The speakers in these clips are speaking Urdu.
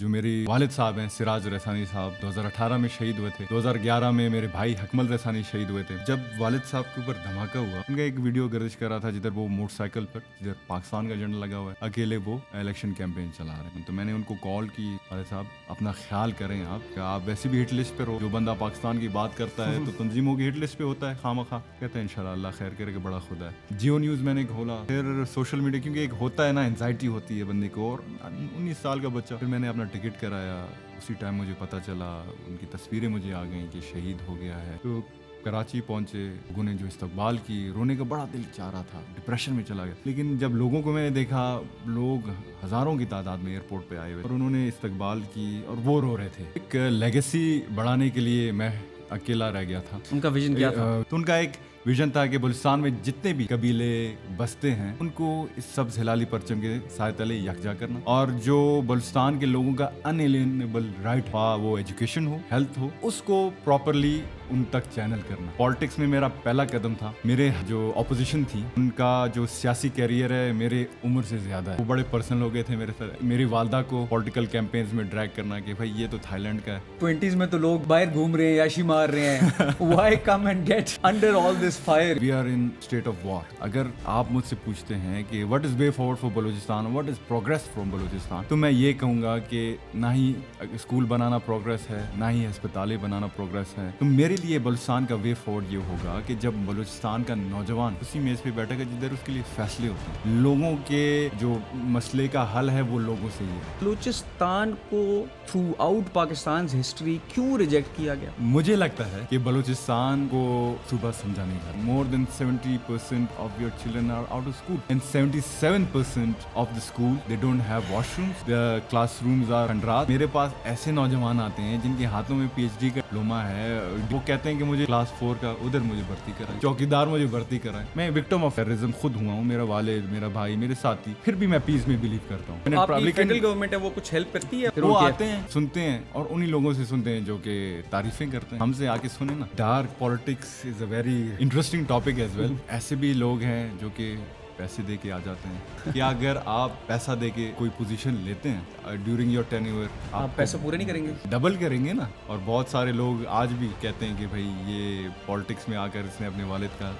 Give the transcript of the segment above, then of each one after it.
جو میری والد صاحب ہیں سراج ریحانی صاحب 2018 میں شہید ہوئے تھے. 2011 میں میرے بھائی حکمل ریحانی شہید ہوئے تھے. جب والد صاحب کے اوپر دھماکہ ہوا, ان کا ایک ویڈیو گردش کر رہا تھا جدھر وہ موٹر سائیکل پر جدھر پاکستان کا جھنڈا لگا ہوا ہے, اکیلے وہ الیکشن کیمپین چلا رہے ہیں. تو میں نے ان کو کال کی, والد صاحب اپنا خیال کریں آپ, کہ آپ ویسے بھی ہٹ لسٹ پہ ہو, جو بندہ پاکستان کی بات کرتا ہے تو تنظیموں کی ہٹ لسٹ پہ ہوتا ہے خواہ. کہتے ہیں انشاءاللہ اللہ خیر کرے کہ بڑا خدا ہے. جیو نیوز میں نے کھولا, پھر سوشل میڈیا, کیونکہ ایک ہوتا ہے نا انزائٹی ہوتی ہے بندے کو, اور 19 سال کا بچہ. پھر میں نے اپنا ٹکٹ کرایا, اسی ٹائم مجھے پتہ چلا, ان کی تصویریں مجھے آ گئیں کہ شہید ہو گیا ہے. تو کراچی پہنچے, لوگوں نے جو استقبال کی, رونے کا بڑا دل چاہ رہا تھا, ڈپریشن میں چلا گیا. لیکن جب لوگوں کو میں نے دیکھا, لوگ ہزاروں کی تعداد میں ایئرپورٹ پہ آئے ہوئے, اور انہوں نے استقبال کی اور وہ رو رہے تھے. ایک لیگیسی بڑھانے کے لیے میں اکیلا رہ گیا تھا. ان کا ویژن کیا تھا؟ تو ان کا ایک ویژن تھا کہ بلوچستان میں جتنے بھی قبیلے بستے ہیں ان کو اس سبز ہلالی پرچم کے سائے تلے یکجا کرنا, اور جو بلوچستان کے لوگوں کا انیلینیبل رائٹ ہوا, وہ ایجوکیشن ہو, ہیلتھ ہو, اس کو پراپرلی ان تک چینل کرنا. پالیٹکس میں میرا پہلا قدم تھا. میرے جو اپوزیشن تھی ان کا جو سیاسی کیریئر ہے میرے عمر سے زیادہ ہے. وہ بڑے پرسنل ہو گئے تھے میرے ساتھ. میری والدہ کو پولیٹیکل کیمپینز میں ڈریگ کرنا کہ بھائی یہ تو تھائی لینڈ کا ہے. 20s میں تو لوگ باہر گھوم رہے ہیں, یاشی مار رہے ہیں. Why come and get under all this fire? We are in state of war. اگر آپ مجھ سے پوچھتے ہیں کہ what is way forward for Balochistan, what is progress from Balochistan, تو میں یہ کہوں گا کہ نہ ہی اسکول بنانا پروگرس ہے, نہ ہی ہسپتالیں بنانا پروگرس ہے. تو میرے لیے بلوچستان کا وے فارورڈ یہ ہوگا کہ جب بلوچستان کا نوجوان اسی میز پہ بیٹھے گا جدھر اس کے لیے فیصلے ہوتے ہیں, لوگوں کے جو مسئلے کا حل ہے وہ لوگوں سے ہی ہے. بلوچستان کو تھرو آؤٹ پاکستان ہسٹری کیوں ریجیکٹ کیا گیا؟ مجھے لگتا ہے کہ بلوچستان کو صوبہ سمجھا نہیں جاتا. More than 70% of your children are out of school, and 77% of the school they don't have washrooms. The classrooms are کھنڈرات. میرے پاس ایسے نوجوان آتے ہیں جن کے ہاتھوں میں پی ایچ ڈی کا ڈپلوما ہے, وہ کہتے ہیں کہ مجھے کلاس 4 کا ادھر مجھے بھرتی کرائیں, چوکیدار مجھے بھرتی کرائیں. میں وکٹم آف ٹیررزم خود ہوا ہوں, میرا والد, میرا بھائی, میرے ساتھی, پھر بھی میں پیس میں بلیو کرتا ہوں. آپ کی فیڈرل گورنمنٹ ہے وہ کچھ ہیلپ کرتی ہے؟ وہ آتے ہیں, سنتے ہیں, اور انہی لوگوں سے سنتے ہیں جو کہ تعریفیں کرتے ہیں. ہم سے آ کے سنیں نا. Dark politics is a very interesting topic as well. ایسے بھی لوگ ہیں جو کہ پیسے دے کے آ جاتے ہیں. کیا اگر آپ پیسہ دے کے کوئی پوزیشن لیتے ہیں ڈیورنگ یور ٹینیور, آپ پیسہ پورے نہیں کریں گے, ڈبل کریں گے نا. اور بہت سارے لوگ آج بھی کہتے ہیں کہ بھائی یہ پالیٹکس میں آ کر اس نے اپنے والد کا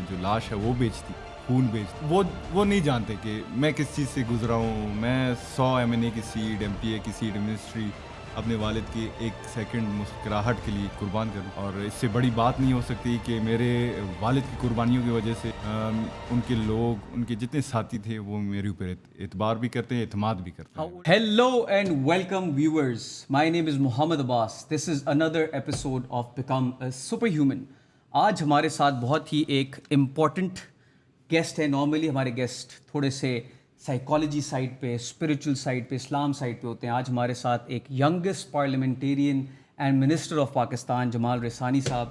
جو لاش ہے وہ بیچ دی, خون بیچ. وہ نہیں جانتے کہ میں کس چیز سے گزرا ہوں. میں 100 MNA کی سیٹ, MP A کی سیٹ, منسٹری اپنے والد کی ایک سیکنڈ مسکراہٹ کے لیے قربان کروں, اور اس سے بڑی بات نہیں ہو سکتی کہ میرے والد کی قربانیوں کی وجہ سے ان کے لوگ, ان کے جتنے ساتھی تھے وہ میرے اوپر اعتبار بھی کرتے ہیں, اعتماد بھی کرتے ہیں. Hello and welcome viewers, my name is Muhammad Abbas. This is another episode of become a super human. آج ہمارے ساتھ بہت ہی ایک امپورٹنٹ گیسٹ ہے. نارملی ہمارے گیسٹ تھوڑے سے سائیکالوجی سائڈ پہ, اسپریچول سائڈ پہ, اسلام سائڈ پہ ہوتے ہیں. آج ہمارے ساتھ ایک youngest parliamentarian and minister of Pakistan Jamal Rehani Sahib.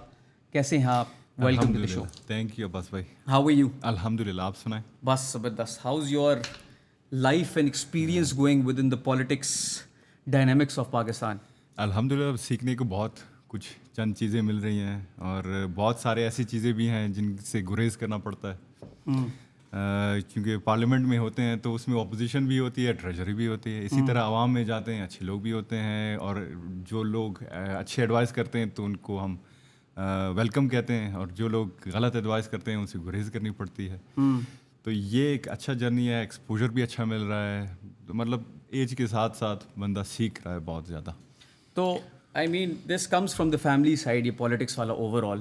کیسے ہیں آپ؟ Welcome to the show. Thank you Abbas بھائی. How are you? الحمد للہ, آپ سنائیں. بس زبردست. How is your life and experience going with in the politics dynamics of Pakistan? الحمد للہ, سیکھنے کو بہت کچھ چند چیزیں مل رہی ہیں, اور بہت سارے ایسی چیزیں بھی ہیں جن سے گریز کرنا پڑتا ہے. کیونکہ پارلیمنٹ میں ہوتے ہیں تو اس میں اپوزیشن بھی ہوتی ہے, ٹریجری بھی ہوتی ہے. اسی طرح عوام میں جاتے ہیں, اچھے لوگ بھی ہوتے ہیں, اور جو لوگ اچھے ایڈوائز کرتے ہیں تو ان کو ہم ویلکم کہتے ہیں, اور جو لوگ غلط ایڈوائز کرتے ہیں ان سے گریز کرنی پڑتی ہے. تو یہ ایک اچھا جرنی ہے, ایکسپوجر بھی اچھا مل رہا ہے. تو مطلب ایج کے ساتھ ساتھ بندہ سیکھ رہا ہے بہت زیادہ. تو I mean this comes from the family side. یہ پالیٹکس والا اوور آل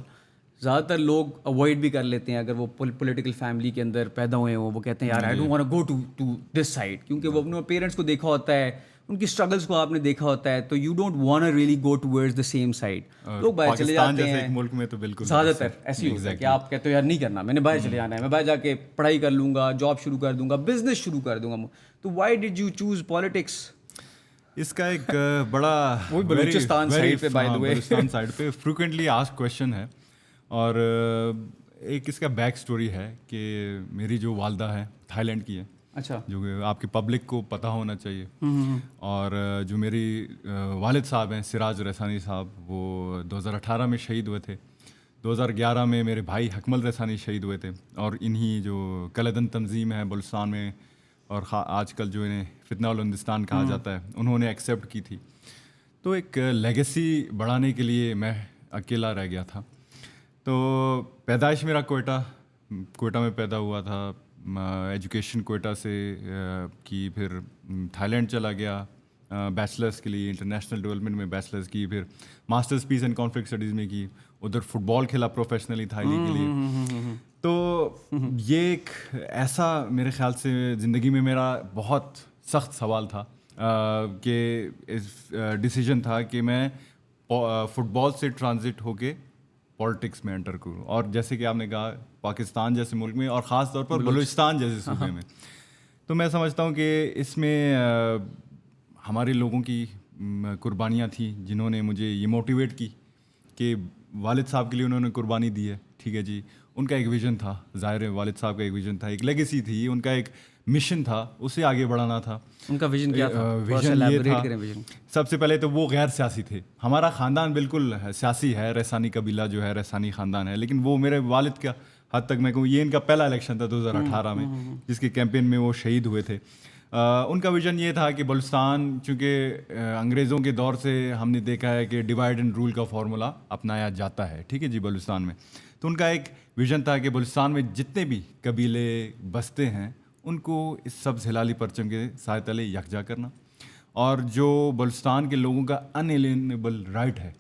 زیادہ تر لوگ اوائڈ بھی کر لیتے ہیں اگر وہ پولیٹیکل فیملی کے اندر پیدا ہوئے ہوں. وہ کہتے ہیں یار I don't want to go to this side, کیونکہ وہ اپنے پیرنٹس کو دیکھا ہوتا ہے, ان کی اسٹرگلس کو آپ نے دیکھا ہوتا ہے, تو you don't want really go towards the same side. لوگ باہر چلے جاتے ہیں. ملک میں تو بالکل زیادہ تر ایسی ہوتا ہے کہ آپ کہتے ہو یار نہیں کرنا, میں نے باہر چلے جانا ہے, میں باہر جا کے پڑھائی کر لوں گا, جاب شروع کر دوں گا, بزنس شروع کر دوں گا. تو why did you choose politics? اس کا ایک بڑا وہ بلوچستان سائڈ پہ, by the way Balochistan side پہ فریکوینٹلی آسک کویشچن ہے. اور ایک اس کا بیک سٹوری ہے کہ میری جو والدہ ہے تھائی لینڈ کی ہے. اچھا. جو کہ آپ کی پبلک کو پتہ ہونا چاہیے. اور جو میری والد صاحب ہیں سراج ریحانی صاحب, وہ 2018 میں شہید ہوئے تھے. 2011 میں میرے بھائی حکمل ریحانی شہید ہوئے تھے. اور انہی جو کلدن تنظیم ہے بلوچستان میں, اور آج کل جو انہیں فتنہ الہندوستان کہا جاتا ہے انہوں نے ایکسیپٹ کی تھی. تو ایک لیگیسی بڑھانے کے لیے میں اکیلا رہ گیا تھا. تو پیدائش میرا کوئٹہ میں پیدا ہوا تھا. ایجوکیشن کوئٹہ سے کی, پھر تھائی لینڈ چلا گیا بیچلرس کے لیے, انٹرنیشنل ڈیولپمنٹ میں بیچلرس کی, پھر masters piece and conflict studies میں کی. ادھر فٹ بال کھیلا پروفیشنلی تھائی لیگ کے لیے. تو یہ ایک ایسا میرے خیال سے زندگی میں میرا بہت سخت سوال تھا کہ ڈیسیجن تھا کہ میں فٹ بال سے ٹرانزٹ ہو کے پالیٹکس میں انٹر کروں. اور جیسے کہ آپ نے کہا پاکستان جیسے ملک میں اور خاص طور پر بلوچستان جیسے صوبے میں, تو میں سمجھتا ہوں کہ اس میں ہمارے لوگوں کی قربانیاں تھیں جنہوں نے مجھے یہ موٹیویٹ کی کہ والد صاحب کے لیے انہوں نے قربانی دی ہے. ٹھیک ہے جی, ان کا ایک ویژن تھا, ظاہر ہے والد صاحب کا ایک ویژن تھا, ایک لیگیسی تھی, ان کا ایک مشن تھا, اسے آگے بڑھانا تھا. ان کا ویژن کیا تھا؟ ویژن یہ تھا, سب سے پہلے تو وہ غیر سیاسی تھے. ہمارا خاندان بالکل سیاسی ہے, ریسانی قبیلہ جو ہے ریسانی خاندان ہے, لیکن وہ میرے والد کا حد تک میں کہوں یہ ان کا پہلا الیکشن تھا 2018 میں, جس کے کیمپین میں وہ شہید ہوئے تھے. ان کا ویژن یہ تھا کہ بلوچستان, چونکہ انگریزوں کے دور سے ہم نے دیکھا ہے کہ ڈیوائڈ اینڈ رول کا فارمولا اپنایا جاتا ہے. ٹھیک ہے جی, بلوچستان میں. تو ان کا ایک ویژن تھا کہ بلوچستان میں جتنے بھی قبیلے بستے ہیں ان کو اس سبز ہلالی پرچم کے سائے تلے یکجا کرنا, اور جو بلوچستان کے لوگوں کا انیلینیبل رائٹ ہے,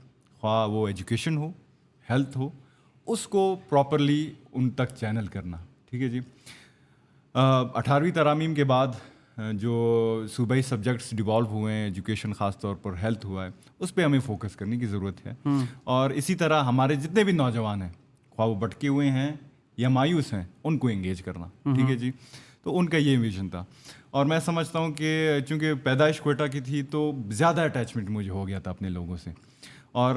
خواہ وہ ایجوکیشن ہو, ہیلتھ ہو, اس کو پراپرلی ان تک چینل کرنا. ٹھیک ہے جی. 18ویں ترامیم کے بعد جو صوبائی سبجیکٹس ڈیوالو ہوئے ہیں, ایجوکیشن خاص طور پر ہیلتھ ہوا ہے, اس پہ ہمیں فوکس کرنے کی ضرورت ہے. اور اسی طرح ہمارے جتنے بھی نوجوان ہیں, خواہ وہ بھٹکے ہوئے ہیں یا مایوس ہیں, ان کو انگیج کرنا. ٹھیک ہے جی. تو ان کا یہ ویژن تھا. اور میں سمجھتا ہوں کہ چونکہ پیدائش کوئٹہ کی تھی تو زیادہ اٹیچمنٹ مجھے ہو گیا تھا اپنے لوگوں سے. اور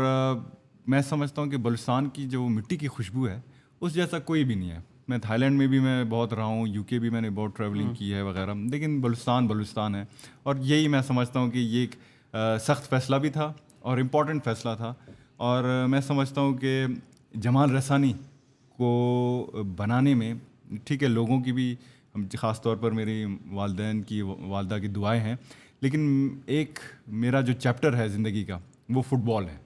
میں سمجھتا ہوں کہ بلوچستان کی جو مٹی کی خوشبو ہے اس جیسا کوئی بھی نہیں ہے. میں تھائی لینڈ میں بھی میں بہت رہا ہوں, یو کے بھی میں نے بہت ٹریولنگ کی ہے وغیرہ, لیکن بلوچستان ہے. اور یہی میں سمجھتا ہوں کہ یہ ایک سخت فیصلہ بھی تھا اور امپورٹنٹ فیصلہ تھا. اور میں سمجھتا ہوں کہ جمال رسانی کو بنانے میں, ٹھیک ہے, لوگوں کی بھی, خاص طور پر میری والدین کی, والدہ کی دعائیں ہیں, لیکن ایک میرا جو چیپٹر ہے زندگی کا وہ فٹ بال ہے.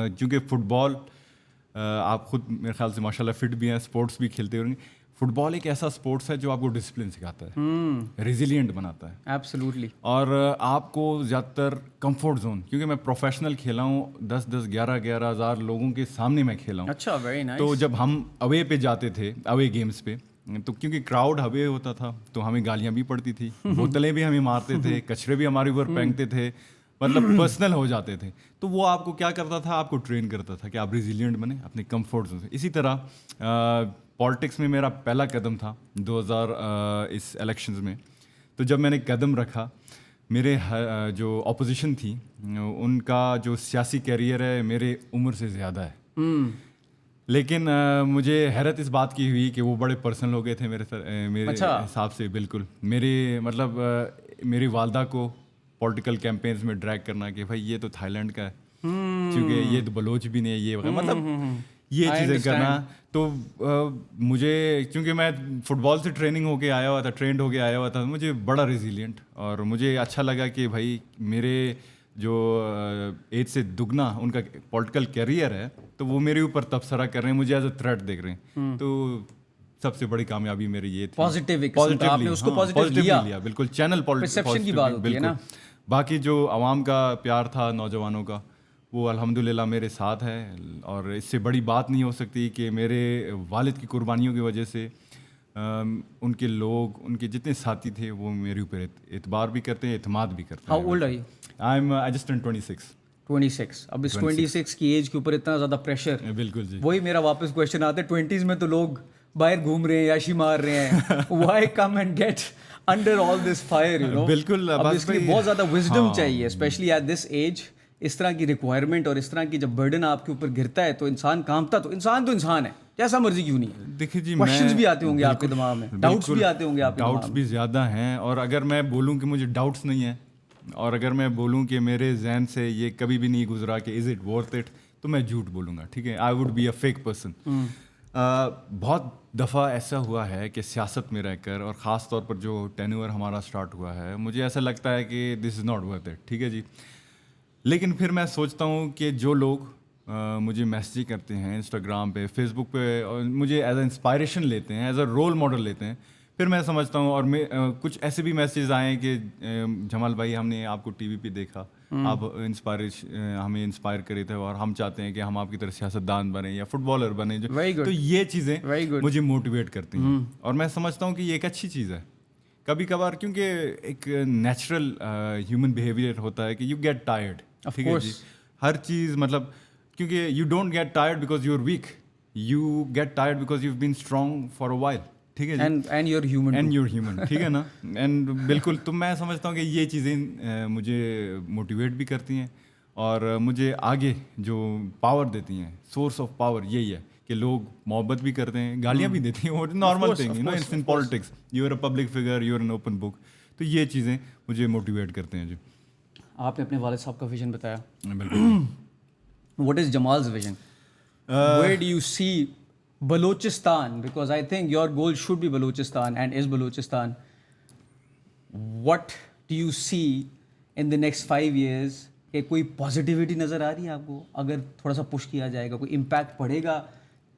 چونکہ فٹ بال, آپ خود میرے خیال سے ماشاء اللہ فٹ بھی ہیں, اسپورٹس بھی کھیلتے ہوں گے. فٹ بال ایک ایسا اسپورٹس ہے جو آپ کو ڈسپلن سکھاتا ہے, ریزیلینٹ بناتا ہے. ایبسلیوٹلی. اور آپ کو زیادہ تر کمفورٹ زون, کیونکہ میں پروفیشنل کھیلا ہوں, 11 ہزار لوگوں کے سامنے میں کھیلا ہوں. اچھا, ویری نائس. تو جب ہم اوے پہ جاتے تھے, اوے گیمس پہ, تو کیونکہ کراؤڈ اوے ہوتا تھا تو ہمیں گالیاں بھی پڑتی تھی, بوتلیں بھی ہمیں مارتے تھے, کچرے بھی ہمارے اوپر پھینکتے تھے, مطلب پرسنل ہو جاتے تھے. تو وہ آپ کو کیا کرتا تھا, آپ کو ٹرین کرتا تھا کہ آپ ریزیلینٹ بنیں اپنے کمفورٹ زون سے. اسی طرح پالیٹکس میں میرا پہلا قدم تھا 2000 اس الیکشنز میں. تو جب میں نے قدم رکھا, میرے جو اپوزیشن تھی ان کا جو سیاسی کیریئر ہے میرے عمر سے زیادہ ہے. لیکن مجھے حیرت اس بات کی ہوئی کہ وہ بڑے پرسنل ہو گئے تھے میرے حساب سے. بالکل میرے مطلب میری والدہ کو پولیٹیکل کیمپینز میں ڈریگ کرنا کہ بھائی یہ تو تھائی لینڈ کا ہے, کیونکہ یہ تو بلوچ بھی نہیں ہے, یہ وغیرہ, مطلب یہ چیزیں کرنا. تو مجھے, چونکہ میں فٹ بال سے ٹرینڈ ہو کے آیا ہوا تھا, مجھے بڑا ریزیلینٹ, اور مجھے اچھا لگا کہ بھائی میرے جو ایج سے دگنا ان کا پولیٹیکل کیریئر ہے تو وہ میرے اوپر تبصرہ کر رہے ہیں, مجھے ایز اے تھریٹ دیکھ رہے ہیں. تو سب سے بڑی کامیابی میری یہ تھی, پازیٹیولی لیا. بالکل, چینل پرسیپشن کی بات ہوتی ہے نا. باقی جو عوام کا پیار تھا, نوجوانوں کا, وہ الحمدللہ میرے ساتھ ہے. اور اس سے بڑی بات نہیں ہو سکتی کہ میرے والد کی قربانیوں کی وجہ سے ان کے لوگ, ان کے جتنے ساتھی تھے وہ میرے اوپر اعتبار بھی کرتے ہیں, اعتماد بھی کرتے ہیں. How old are you? I just turned 26. 26. اب اس 26 کی ایج کے اوپر اتنا زیادہ پریشر. بالکل جی. وہی میرا واپس کویشچن آتا ہے, 20s میں تو لوگ باہر گھوم رہے ہیں, یاشی مار رہے ہیں, why come and get under all this fire, you know. بالکل. اب اس کے لیے بہت زیادہ وزڈم چاہیے, اسپیشلی ایٹ دس ایج. اس طرح کی ریکوائرمنٹ اور اس طرح کی جب برڈن آپ کے اوپر گرتا ہے تو انسان کامتا, تو انسان ہے, جیسا مرضی کیوں نہیں ہے. دیکھیے جی, کویشچنز بھی آتے ہوں گے آپ کے دماغ میں, ڈاؤٹس بھی آتے ہوں گے آپ کے دماغ میں. ڈاؤٹس بھی زیادہ ہیں, اور اگر میں بولوں کہ مجھے ڈاؤٹس نہیں ہیں, اور اگر میں بولوں کہ میرے ذہن سے یہ کبھی بھی نہیں گزرا کہ از اٹ ورتھ اٹ, تو میں جھوٹ بولوں گا. ٹھیک ہے, I would be a fake person. بہت دفعہ ایسا ہوا ہے کہ سیاست میں رہ کر اور خاص طور پر جو ٹینیور ہمارا اسٹارٹ ہوا ہے مجھے ایسا لگتا ہے کہ دس از ناٹ ورتھ اٹ, ٹھیک ہے جی. لیکن پھر میں سوچتا ہوں کہ جو لوگ مجھے میسیج کرتے ہیں انسٹاگرام پہ, فیس بک پہ, اور مجھے ایز اے انسپائریشن لیتے ہیں, ایز اے رول ماڈل لیتے ہیں, پھر میں سمجھتا ہوں. اور میں کچھ ایسے بھی میسیج آئے ہیں کہ جمال بھائی ہم نے آپ کو ٹی وی پہ دیکھا, آپ ہمیں انسپائر کرے تھے اور ہم چاہتے ہیں کہ ہم آپ کی طرح سیاست دان بنیں یا فٹ بالر بنیں. تو یہ چیزیں مجھے موٹیویٹ کرتی ہیں اور میں سمجھتا ہوں کہ یہ ایک اچھی چیز ہے. کبھی کبھار کیونکہ ایک نیچرل ہیومن بیہیویئر ہوتا ہے کہ یو گیٹ ٹائرڈ, ٹھیک ہے جی. ہر چیز مطلب کیونکہ you don't get tired because you are weak, you get tired because you been strong for a while, ٹھیک ہے جی. اینڈ یو آر ہیومن, ٹھیک ہے نا. اینڈ بالکل, تو میں سمجھتا ہوں کہ یہ چیزیں مجھے موٹیویٹ بھی کرتی ہیں اور مجھے آگے جو پاور دیتی ہیں, سورس آف پاور یہی ہے کہ لوگ محبت بھی کرتے ہیں, گالیاں بھی دیتی ہیں, وہ نارمل تھنگ ہے نا, it's in politics, you are a public figure, you are an open book. تو یہ چیزیں مجھے موٹیویٹ کرتے ہیں جی. آپ نے اپنے والد صاحب کا ویژن بتایا, بالکل. What is Jamal's vision, where do you see Balochistan, because I think your goal should be Balochistan and is Balochistan. What do you see in the next 5 years? کہ کوئی پازیٹیوٹی نظر آ رہی ہے آپ کو, اگر تھوڑا سا پش کیا جائے گا کوئی امپیکٹ پڑے گا,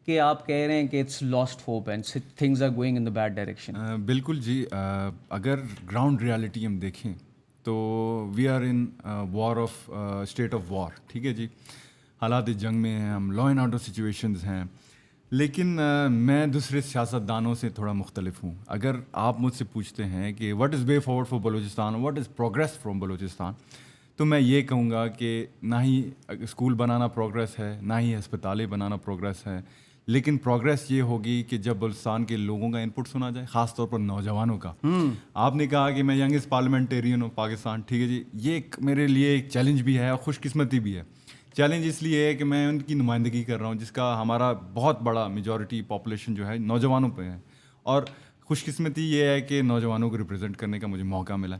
کہ آپ کہہ رہے ہیں کہ it's lost hope and things are going in the bad direction? بالکل جی. اگر گراؤنڈ ریالٹی ہم دیکھیں تو we are in war of state of war, ٹھیک ہے جی. حالات جنگ میں ہیں ہم, لا اینڈ آرڈر سچویشنز ہیں. لیکن میں دوسرے سیاست دانوں سے تھوڑا مختلف ہوں. اگر آپ مجھ سے پوچھتے ہیں کہ what is way forward for Balochistan, what is progress from Balochistan, تو میں یہ کہوں گا کہ نہ ہی اسکول بنانا پروگریس ہے, نہ ہی ہسپتالیں بنانا پروگریس ہے. لیکن پروگریس یہ ہوگی کہ جب بلوچستان کے لوگوں کا انپٹ سنا جائے, خاص طور پر نوجوانوں کا. آپ نے کہا کہ میں ینگسٹ پارلیمنٹیرین آف پاکستان, ٹھیک ہے جی. یہ ایک میرے لیے ایک چیلنج بھی ہے اور خوش قسمتی بھی ہے. چیلنج اس لیے ہے کہ میں ان کی نمائندگی کر رہا ہوں جس کا ہمارا بہت بڑا میجورٹی پاپولیشن جو ہے نوجوانوں پہ ہے, اور خوش قسمتی یہ ہے کہ نوجوانوں کو ریپرزینٹ کرنے کا مجھے موقع ملا.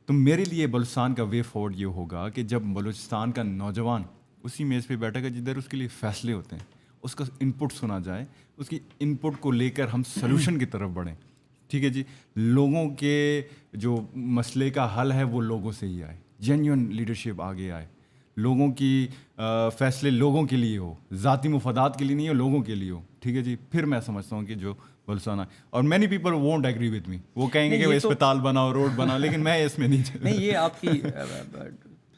تو میرے لیے بلوچستان کا وے فارورڈ یہ ہوگا کہ جب بلوچستان کا نوجوان اسی میز پہ بیٹھے گا جدھر اس کے لیے فیصلے ہوتے ہیں, اس کا انپٹ سنا جائے, اس کی انپٹ کو لے کر ہم سلوشن کی طرف بڑھیں, ٹھیک ہے جی. لوگوں کے جو مسئلے کا حل ہے وہ لوگوں سے ہی آئے, جینیون لیڈرشپ آگے آئے, لوگوں کی فیصلے لوگوں کے لیے ہو, ذاتی مفادات کے لیے نہیں ہو, لوگوں کے لیے ہو, ٹھیک ہے جی. پھر میں سمجھتا ہوں کہ جو بلوچستان, اور many people won't agree with me, وہ کہیں گے کہ اسپتال بناؤ, روڈ بناؤ, لیکن میں اس میں نہیں. یہ آپ کی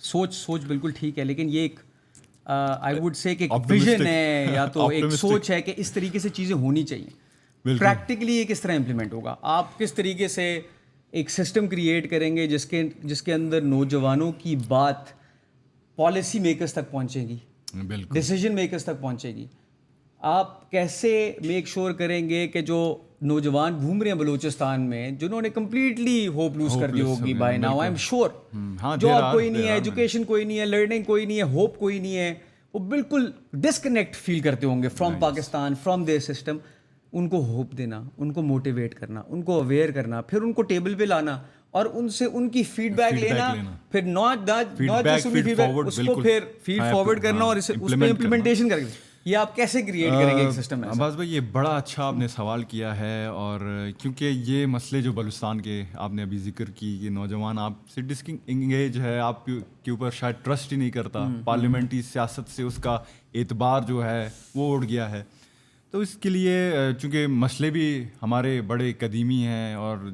سوچ بالکل ٹھیک ہے, لیکن یہ ایک آئی ووڈ سے کہ ایک ویژن ہے یا تو ایک سوچ ہے کہ اس طریقے سے چیزیں ہونی چاہیے. پریکٹیکلی یہ کس طرح امپلیمنٹ ہوگا, آپ کس طریقے سے ایک سسٹم کریٹ کریں گے جس کے اندر نوجوانوں کی بات پالیسی میکرز تک پہنچے گی, ڈیسیجن میکرز تک پہنچے گی. آپ کیسے میک شور کریں گے کہ جو نوجوان گھوم رہے ہیں بلوچستان میں, جنہوں نے کمپلیٹلی ہوپ لوز کر دی ہوگی by now, I am sure, job کوئی نہیں ہے, ایجوکیشن کوئی نہیں ہے, لرننگ کوئی نہیں ہے, ہوپ کوئی نہیں ہے, وہ بالکل ڈسکنیکٹ فیل کرتے ہوں گے from Pakistan, from their system. ان کو ہوپ دینا, ان کو موٹیویٹ کرنا, ان کو اویئر کرنا, پھر ان کو ٹیبل پہ لانا اور ان سے ان کی فیڈ بیک لینا, پھر ناٹ جسٹ فیڈ بیک, اس کو پھر فیڈ فارورڈ کرنا اور اس پہ امپلیمنٹیشن کرنا. یہ آپ کیسے کریٹ کریں گے ایک سسٹم؟ عباس بھائی یہ بڑا اچھا آپ نے سوال کیا ہے, اور کیونکہ یہ مسئلے جو بلوچستان کے آپ نے ابھی ذکر کی کہ نوجوان آپ سے ڈس انگیج ہے, آپ کے اوپر شاید ٹرسٹ ہی نہیں کرتا, پارلیمنٹری سیاست سے اس کا اعتبار جو ہے وہ اڑ گیا ہے. تو اس کے لیے چونکہ مسئلے بھی ہمارے بڑے قدیمی ہیں, اور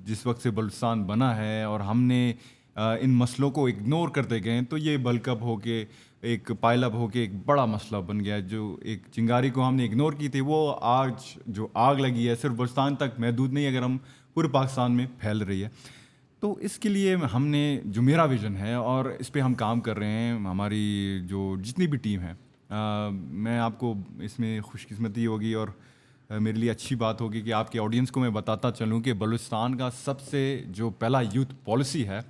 جس وقت سے بلوچستان بنا ہے اور ہم نے ان مسئلوں کو اگنور کرتے گئے, تو یہ بلک اپ ہو کے ایک پائل اپ ہو کے ایک بڑا مسئلہ بن گیا. جو ایک چنگاری کو ہم نے اگنور کی تھی, وہ آج جو آگ لگی ہے صرف بلوچستان تک محدود نہیں, اگر ہم پورے پاکستان میں پھیل رہی ہے. تو اس کے لیے ہم نے جو میرا ویژن ہے اور اس پہ ہم کام کر رہے ہیں, ہماری جو جتنی بھی ٹیم ہے, میں آپ کو اس میں خوش قسمتی ہوگی اور میرے لیے اچھی بات ہوگی کہ آپ کے آڈینس کو میں بتاتا چلوں کہ بلوچستان کا سب سے جو پہلا یوتھ پالیسی ہے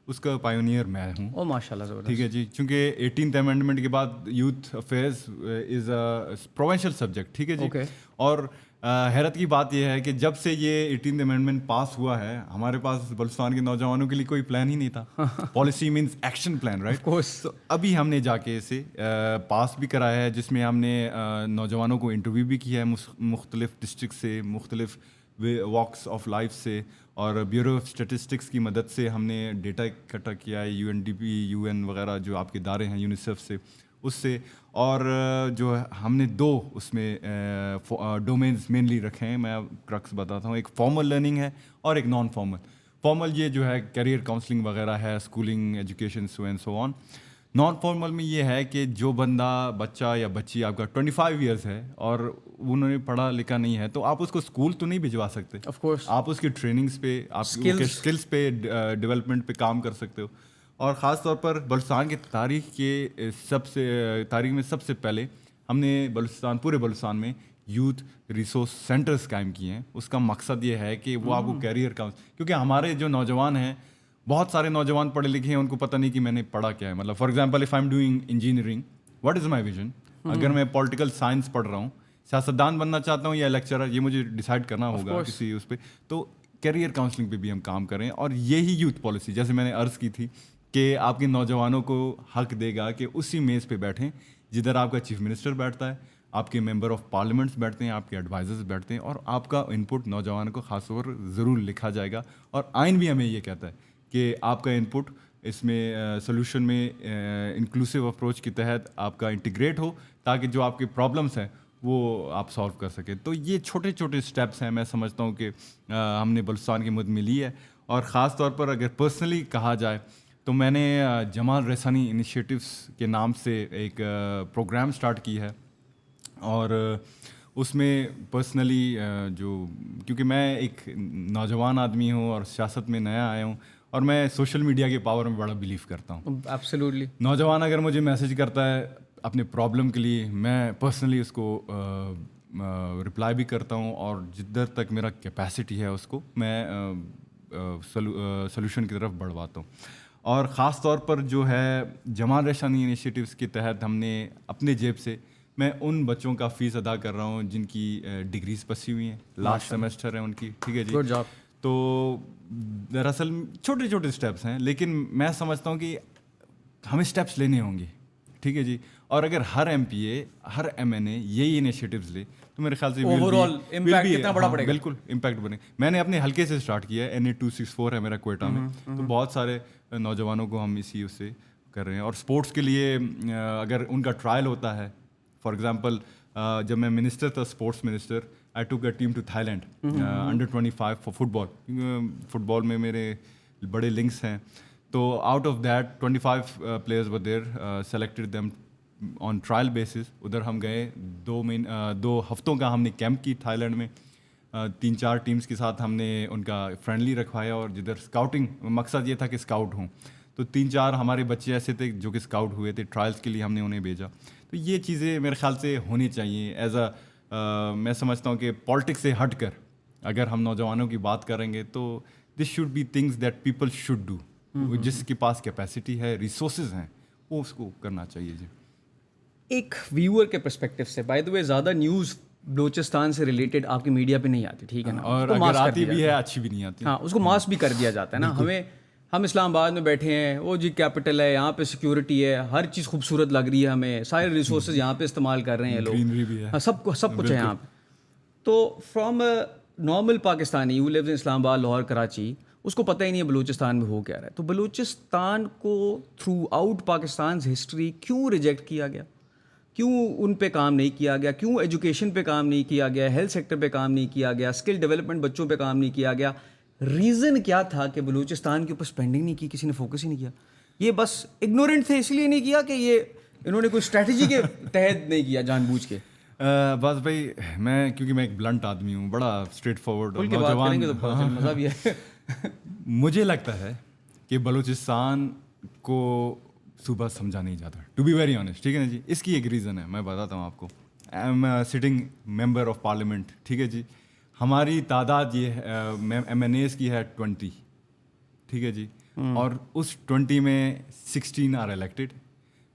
اس کا پائونیئر میں ہوں. او ماشاء اللہ, زبردست. ٹھیک ہے جی, چونکہ 18th امینڈمنٹ کے بعد یوتھ افیئرز از اے پروونشل سبجیکٹ, ٹھیک ہے جی. اور حیرت کی بات یہ ہے کہ جب سے یہ 18th امینڈمنٹ پاس ہوا ہے ہمارے پاس بلوچستان کے نوجوانوں کے لیے کوئی پلان ہی نہیں تھا. Policy means action plan, right? Course ابھی ہم نے جا کے اسے پاس بھی کرایا ہے, جس میں ہم نے نوجوانوں کو انٹرویو بھی کیا ہے مختلف ڈسٹرکٹ سے, مختلف واکس آف لائف سے, اور بیورو آف اسٹیٹسٹکس کی مدد سے ہم نے ڈیٹا اکٹھا کیا ہے, UNDP UN وغیرہ جو آپ کے ادارے ہیں, یونیسیف سے, اس سے. اور جو ہم نے 2 اس میں ڈومینز مینلی رکھے ہیں, میں کرکس بتاتا ہوں. ایک فارمل لرننگ ہے اور ایک نان فارمل. فارمل یہ جو ہے کیریئر کاؤنسلنگ وغیرہ ہے, schooling, education, so and so on. Non formal میں یہ ہے کہ جو بندہ, بچہ یا بچی آپ کا 25 ایئرس ہے اور انہوں نے پڑھا لکھا نہیں ہے, تو آپ اس کو اسکول تو نہیں بھجوا سکتے. آف کورس آپ اس کی ٹریننگس پہ, آپ کے اسکلس پہ, ڈیولپمنٹ پہ کام کر سکتے ہو. اور خاص طور پر بلوچستان کی تاریخ میں سب سے پہلے ہم نے پورے بلوچستان میں یوتھ ریسورس سینٹرز قائم کیے ہیں. اس کا مقصد یہ ہے کہ وہ آپ کو کیریئر کا, کیونکہ ہمارے جو نوجوان ہیں, بہت سارے نوجوان پڑھے لکھے ہیں, ان کو پتہ نہیں کہ میں نے پڑھا کیا ہے. مطلب for example if I am doing engineering, what is my vision. اگر میں پولیٹیکل سائنس پڑھ رہا ہوں, سیاستدان بننا چاہتا ہوں یا لیکچرر, یہ مجھے ڈیسائڈ کرنا ہوگا کسی اس پہ. تو کیریئر کاؤنسلنگ پہ بھی ہم کام کریں, اور یہی یوتھ پالیسی, جیسے میں نے عرض کی تھی, کہ آپ کے نوجوانوں کو حق دے گا کہ اسی میز پہ بیٹھیں جدھر آپ کا چیف منسٹر بیٹھتا ہے, آپ کے ممبر آف پارلیمنٹس بیٹھتے ہیں, آپ کے ایڈوائزرز بیٹھتے ہیں, اور آپ کا ان پٹ نوجوانوں کو خاص طور پر ضرور لکھا جائے گا. اور آئین بھی ہمیں یہ کہتا ہے کہ آپ کا ان پٹ اس میں سولوشن میں انکلوسیو اپروچ کے تحت آپ کا انٹیگریٹ ہو, تاکہ جو آپ کے پرابلمس ہیں وہ آپ سالو کر سکیں. تو یہ چھوٹے چھوٹے اسٹیپس ہیں, میں سمجھتا ہوں کہ ہم نے بلوچستان کی مد میں لی ہے. اور خاص طور پر اگر پرسنلی کہا جائے تو میں نے جمال رسانی انیشیٹوز کے نام سے ایک پروگرام سٹارٹ کی ہے, اور اس میں پرسنلی کیونکہ میں ایک نوجوان آدمی ہوں اور سیاست میں نیا آیا ہوں, اور میں سوشل میڈیا کے پاور میں بڑا بلیو کرتا ہوں. ایبسلیوٹلی. نوجوان اگر مجھے میسیج کرتا ہے اپنے پرابلم کے لیے, میں پرسنلی اس کو رپلائی بھی کرتا ہوں, اور جدھر تک میرا کیپیسٹی ہے اس کو میں سلوشن کی طرف بڑھواتا ہوں. اور خاص طور پر جو ہے جمال رسانی انیشیٹوز کے تحت ہم نے اپنے جیب سے, میں ان بچوں کا فیس ادا کر رہا ہوں جن کی ڈگریز پسی ہوئی ہیں, لاسٹ سیمسٹر ہے ان کی, ٹھیک ہے جی. Good job. تو دراصل چھوٹے چھوٹے اسٹیپس ہیں, لیکن میں سمجھتا ہوں کہ ہمیں اسٹیپس لینے ہوں گے, ٹھیک ہے جی. اور اگر ہر MPA, ہر MNA یہی انیشیٹوز لے تو میرے خیال سے اوور آل امپیکٹ کتنا بڑا پڑے گا. بالکل امپیکٹ بنے. میں نے اپنے حلقے سے اسٹارٹ کیا ہے, NA 264 ہے میرا کوئٹہ میں, تو بہت سارے نوجوانوں کو ہم اسی اس سے کر رہے ہیں. اور اسپورٹس کے لیے اگر ان کا ٹرائل ہوتا ہے, فار ایگزامپل جب میں منسٹر تھا, sports minister, I took a team to Thailand Under 25 for football. Football میں میرے بڑے لنکس ہیں, تو out of that 25 players were there, selected them on trial basis. ادھر ہم گئے, 2 ہفتوں کا ہم نے کیمپ کی تھائی لینڈ میں, 3-4 ٹیمز کے ساتھ ہم نے ان کا فرینڈلی رکھوایا, اور جدھر اسکاؤٹنگ, مقصد یہ تھا کہ اسکاؤٹ ہوں, تو 3-4 ہمارے بچے ایسے تھے جو کہ اسکاؤٹ ہوئے تھے, ٹرائلس کے لیے ہم نے انہیں بھیجا. تو یہ چیزیں میرے خیال سے ہونی چاہیے. میں سمجھتا ہوں کہ پالیٹکس سے ہٹ کر اگر ہم نوجوانوں کی بات کریں گے تو this should be things that people should do. جس کے پاس کیپیسٹی ہے, ریسورسز ہیں, وہ اس کو کرنا چاہیے جی. ایک ویور کے پرسپیکٹو سے, بائی دا وے, زیادہ نیوز بلوچستان سے ریلیٹڈ آپ کی میڈیا پہ نہیں آتی, ٹھیک ہے نا, اور اگر آتی بھی ہے اچھی بھی نہیں آتی. ہاں, اس کو ماس بھی کر دیا جاتا ہے نا. ہم اسلام آباد میں بیٹھے ہیں, وہ جی کیپٹل ہے, یہاں پہ سیکورٹی ہے, ہر چیز خوبصورت لگ رہی ہے ہمیں, سارے ریسورسز یہاں پہ استعمال کر رہے ہیں لوگ, گرینری بھی ہے, سب کچھ ہے یہاں پہ. تو from a normal Pakistani who lives in Islamabad, Lahore, Karachi, اس کو پتہ ہی نہیں ہے بلوچستان میں ہو کیا رہا ہے. تو بلوچستان کو تھرو آؤٹ پاکستان ہسٹری کیوں ریجیکٹ کیا گیا, کیوں ان پہ کام نہیں کیا گیا, کیوں ایجوکیشن پہ کام نہیں کیا گیا, ہیلتھ سیکٹر پہ کام نہیں کیا گیا, اسکل ڈیولپمنٹ بچوں پہ کام نہیں کیا گیا. ریزن کیا تھا کہ بلوچستان کے اوپر اسپینڈنگ نہیں کی, کسی نے فوکس ہی نہیں کیا. یہ بس اگنورنٹ تھے اس لیے نہیں کیا کہ یہ انہوں نے کوئی اسٹریٹجی کے تحت نہیں کیا جان بوجھ کے. بس بھائی, کیونکہ میں ایک بلنٹ آدمی ہوں, بڑا اسٹریٹ فارورڈ نوجوان, مزہ بھی ہے. مجھے لگتا ہے کہ بلوچستان کو صوبہ سمجھا نہیں جاتا, ٹو بی ویری آنیسٹ, ٹھیک ہے نا جی. اس کی ایک ریزن ہے, میں بتاتا ہوں آپ کو. I am sitting member of parliament, ٹھیک ہے جی. ہماری تعداد یہ MNAs کی ہے 20, ٹھیک ہے جی, اور اس 20 میں 16 are elected,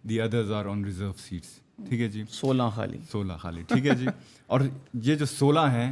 the others are on reserve seats, ٹھیک ہے جی. 16 خالی, ٹھیک ہے جی. اور یہ جو 16 ہیں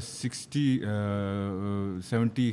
60-70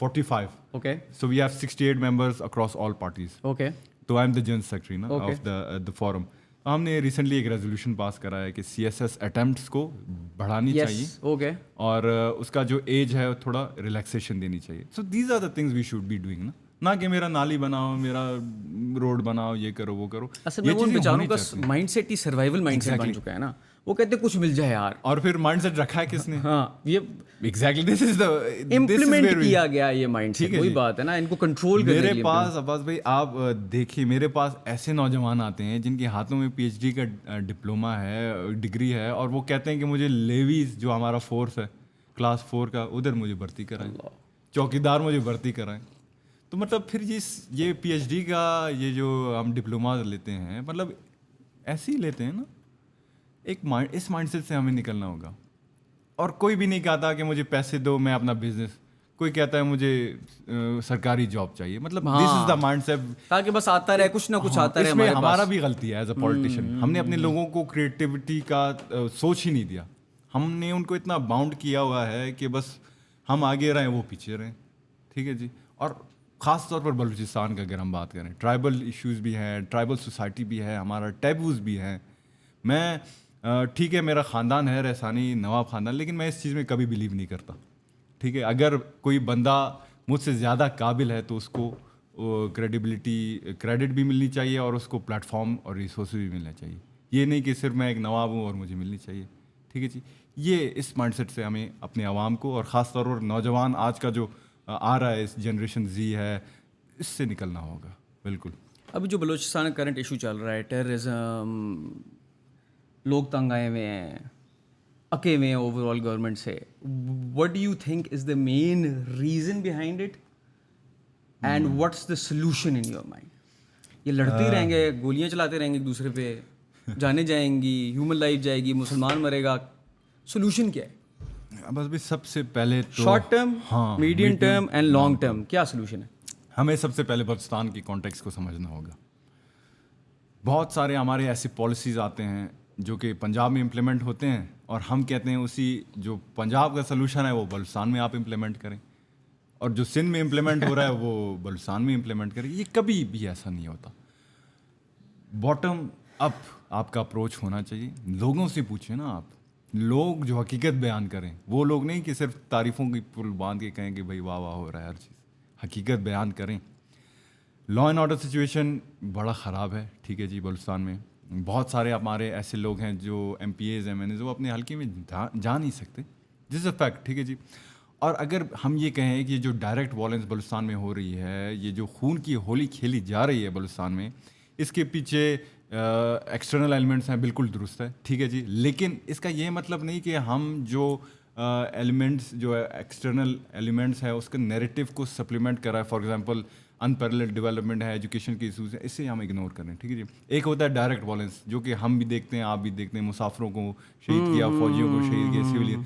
45. Okay. So we have 68 members across all parties. Okay. So I'm the general secretary of the forum. ہم نے ریسنٹلی ایک ریزولوشن پاس کرا ہے کہ CSS اٹیمپٹس کو بڑھانی چاہیے اوکے اور اس کا جو ایج ہے تھوڑا ریلیکسیشن دینی چاہیے. So these are the things we should be doing نا, نہ کہ میرا نالی بناؤ, میرا روڈ بناؤ, یہ کرو وہ کرو. اصل میں وہ بیچاروں کا مائنڈ سیٹ ہی سروائیول مائنڈ سیٹ بن چکا ہے نا, وہ کہتے کچھ مل جائے یار, اور پھر مائنڈ سیٹ رکھا ہے کس نے؟ ہاں یہ exactly this is the implement کیا گیا یہ مائنڈ سیٹ, وہی بات ہے نا, ان کو کنٹرول کرنے کے لیے. میرے پاس عباس بھائی آپ دیکھیے, میرے پاس ایسے نوجوان آتے ہیں جن کے ہاتھوں میں PhD کا ڈپلوما ہے, ڈگری ہے, اور وہ کہتے ہیں کہ مجھے لیویز جو ہمارا فورس ہے کلاس 4 کا ادھر مجھے بھرتی کرائیں, چوکیدار مجھے بھرتی کرائیں. تو مطلب پھر یہ PhD کا یہ جو ہم ڈپلوما لیتے ہیں مطلب ایسے ہی لیتے ہیں نا, اس مائنڈ سیٹ سے ہمیں نکلنا ہوگا. اور کوئی بھی نہیں کہتا کہ مجھے پیسے دو میں اپنا بزنس, کوئی کہتا ہے مجھے سرکاری جاب چاہیے. مطلب دس از دا مائنڈ سیٹ, تاکہ بس آتا رہے, کچھ نہ کچھ آتا رہے. اس میں ہمارا بھی غلطی ہے ایز اے پولیٹیشین, ہم نے اپنے لوگوں کو کریٹیوٹی کا سوچ ہی نہیں دیا. ہم نے ان کو اتنا باؤنڈ کیا ہوا ہے کہ بس ہم آگے رہیں وہ پیچھے رہیں. ٹھیک ہے جی. اور خاص طور پر بلوچستان کا اگر ہم بات کریں, ٹرائبل ایشوز بھی ہیں, ٹرائبل سوسائٹی بھی ہے, ہمارا ٹیبوز بھی ہیں. میں ٹھیک ہے میرا خاندان ہے رحسانی نواب خاندان, لیکن میں اس چیز میں کبھی بلیو نہیں کرتا. ٹھیک ہے, اگر کوئی بندہ مجھ سے زیادہ قابل ہے تو اس کو کریڈٹ بھی ملنی چاہیے اور اس کو پلیٹ فارم اور ریسورسز بھی ملنا چاہیے. یہ نہیں کہ صرف میں ایک نواب ہوں اور مجھے ملنی چاہیے. ٹھیک ہے جی. یہ اس مائنڈ سیٹ سے ہمیں اپنے عوام کو, اور خاص طور پر نوجوان آج کا جو آ رہا ہے اس جنریشن زی ہے, اس سے نکلنا ہوگا. بالکل. ابھی جو بلوچستان کا کرنٹ ایشو چل رہا ہے, ٹیررزم, لوگ تنگ آئے ہوئے ہیں, اکے ہوئے ہیں اوور آل گورنمنٹ سے, what do you think is the main reason behind it and what's the solution in your mind? یہ لڑتے ہی رہیں گے, گولیاں چلاتے رہیں گے ایک دوسرے پہ, جانے جائیں گی, ہیومن لائف جائے گی, مسلمان مرے گا, سلوشن کیا ہے؟ بس بھی سب سے پہلے تو short term, medium term and long term, کیا سلوشن ہے؟ ہمیں سب سے پہلے بلوچستان کی کانٹیکس کو سمجھنا ہوگا. بہت سارے ہمارے ایسی پالیسیز آتے ہیں جو کہ پنجاب میں امپلیمنٹ ہوتے ہیں, اور ہم کہتے ہیں اسی جو پنجاب کا سلوشن ہے وہ بلوچستان میں آپ امپلیمنٹ کریں, اور جو سندھ میں امپلیمنٹ ہو رہا ہے وہ بلوچستان میں امپلیمنٹ کریں. یہ کبھی بھی ایسا نہیں ہوتا. باٹم اپ آپ کا اپروچ ہونا چاہیے. لوگوں سے پوچھیں نا آپ, لوگ جو حقیقت بیان کریں, وہ لوگ نہیں کہ صرف تعریفوں کی پل باندھ کے کہیں کہ بھائی واہ واہ ہو رہا ہے ہر چیز. حقیقت بیان کریں. لا اینڈ آرڈر سچویشن بڑا خراب ہے. ٹھیک ہے جی. بلوچستان میں بہت سارے ہمارے ایسے لوگ ہیں جو MPAs ہیں, جو اپنے حلقے میں جا نہیں سکتے. دس از اے فیکٹ. ٹھیک ہے جی. اور اگر ہم یہ کہیں کہ جو ڈائریکٹ وائلنس بلوچستان میں ہو رہی ہے, یہ جو خون کی ہولی کھیلی جا رہی ہے بلوچستان میں, اس کے پیچھے ایکسٹرنل ایلیمنٹس ہیں, بالکل درست ہے. ٹھیک ہے جی. لیکن اس کا یہ مطلب نہیں کہ ہم جو ایلیمنٹس جو ایکسٹرنل ایلیمنٹس ہے اس کے نیریٹیو کو سپلیمنٹ کرا ہے. فار ایگزامپل انپیرلڈ ڈیولپمنٹ ہے, ایجوکیشن کے ایشوز ہیں, اس سے ہم اگنور کریں. ٹھیک ہے جی. ایک ہوتا ہے ڈائریکٹ وائلنس جو کہ ہم بھی دیکھتے ہیں, آپ بھی دیکھتے ہیں, مسافروں کو شہید کیا, فوجیوں کو شہید کیا, سویلین.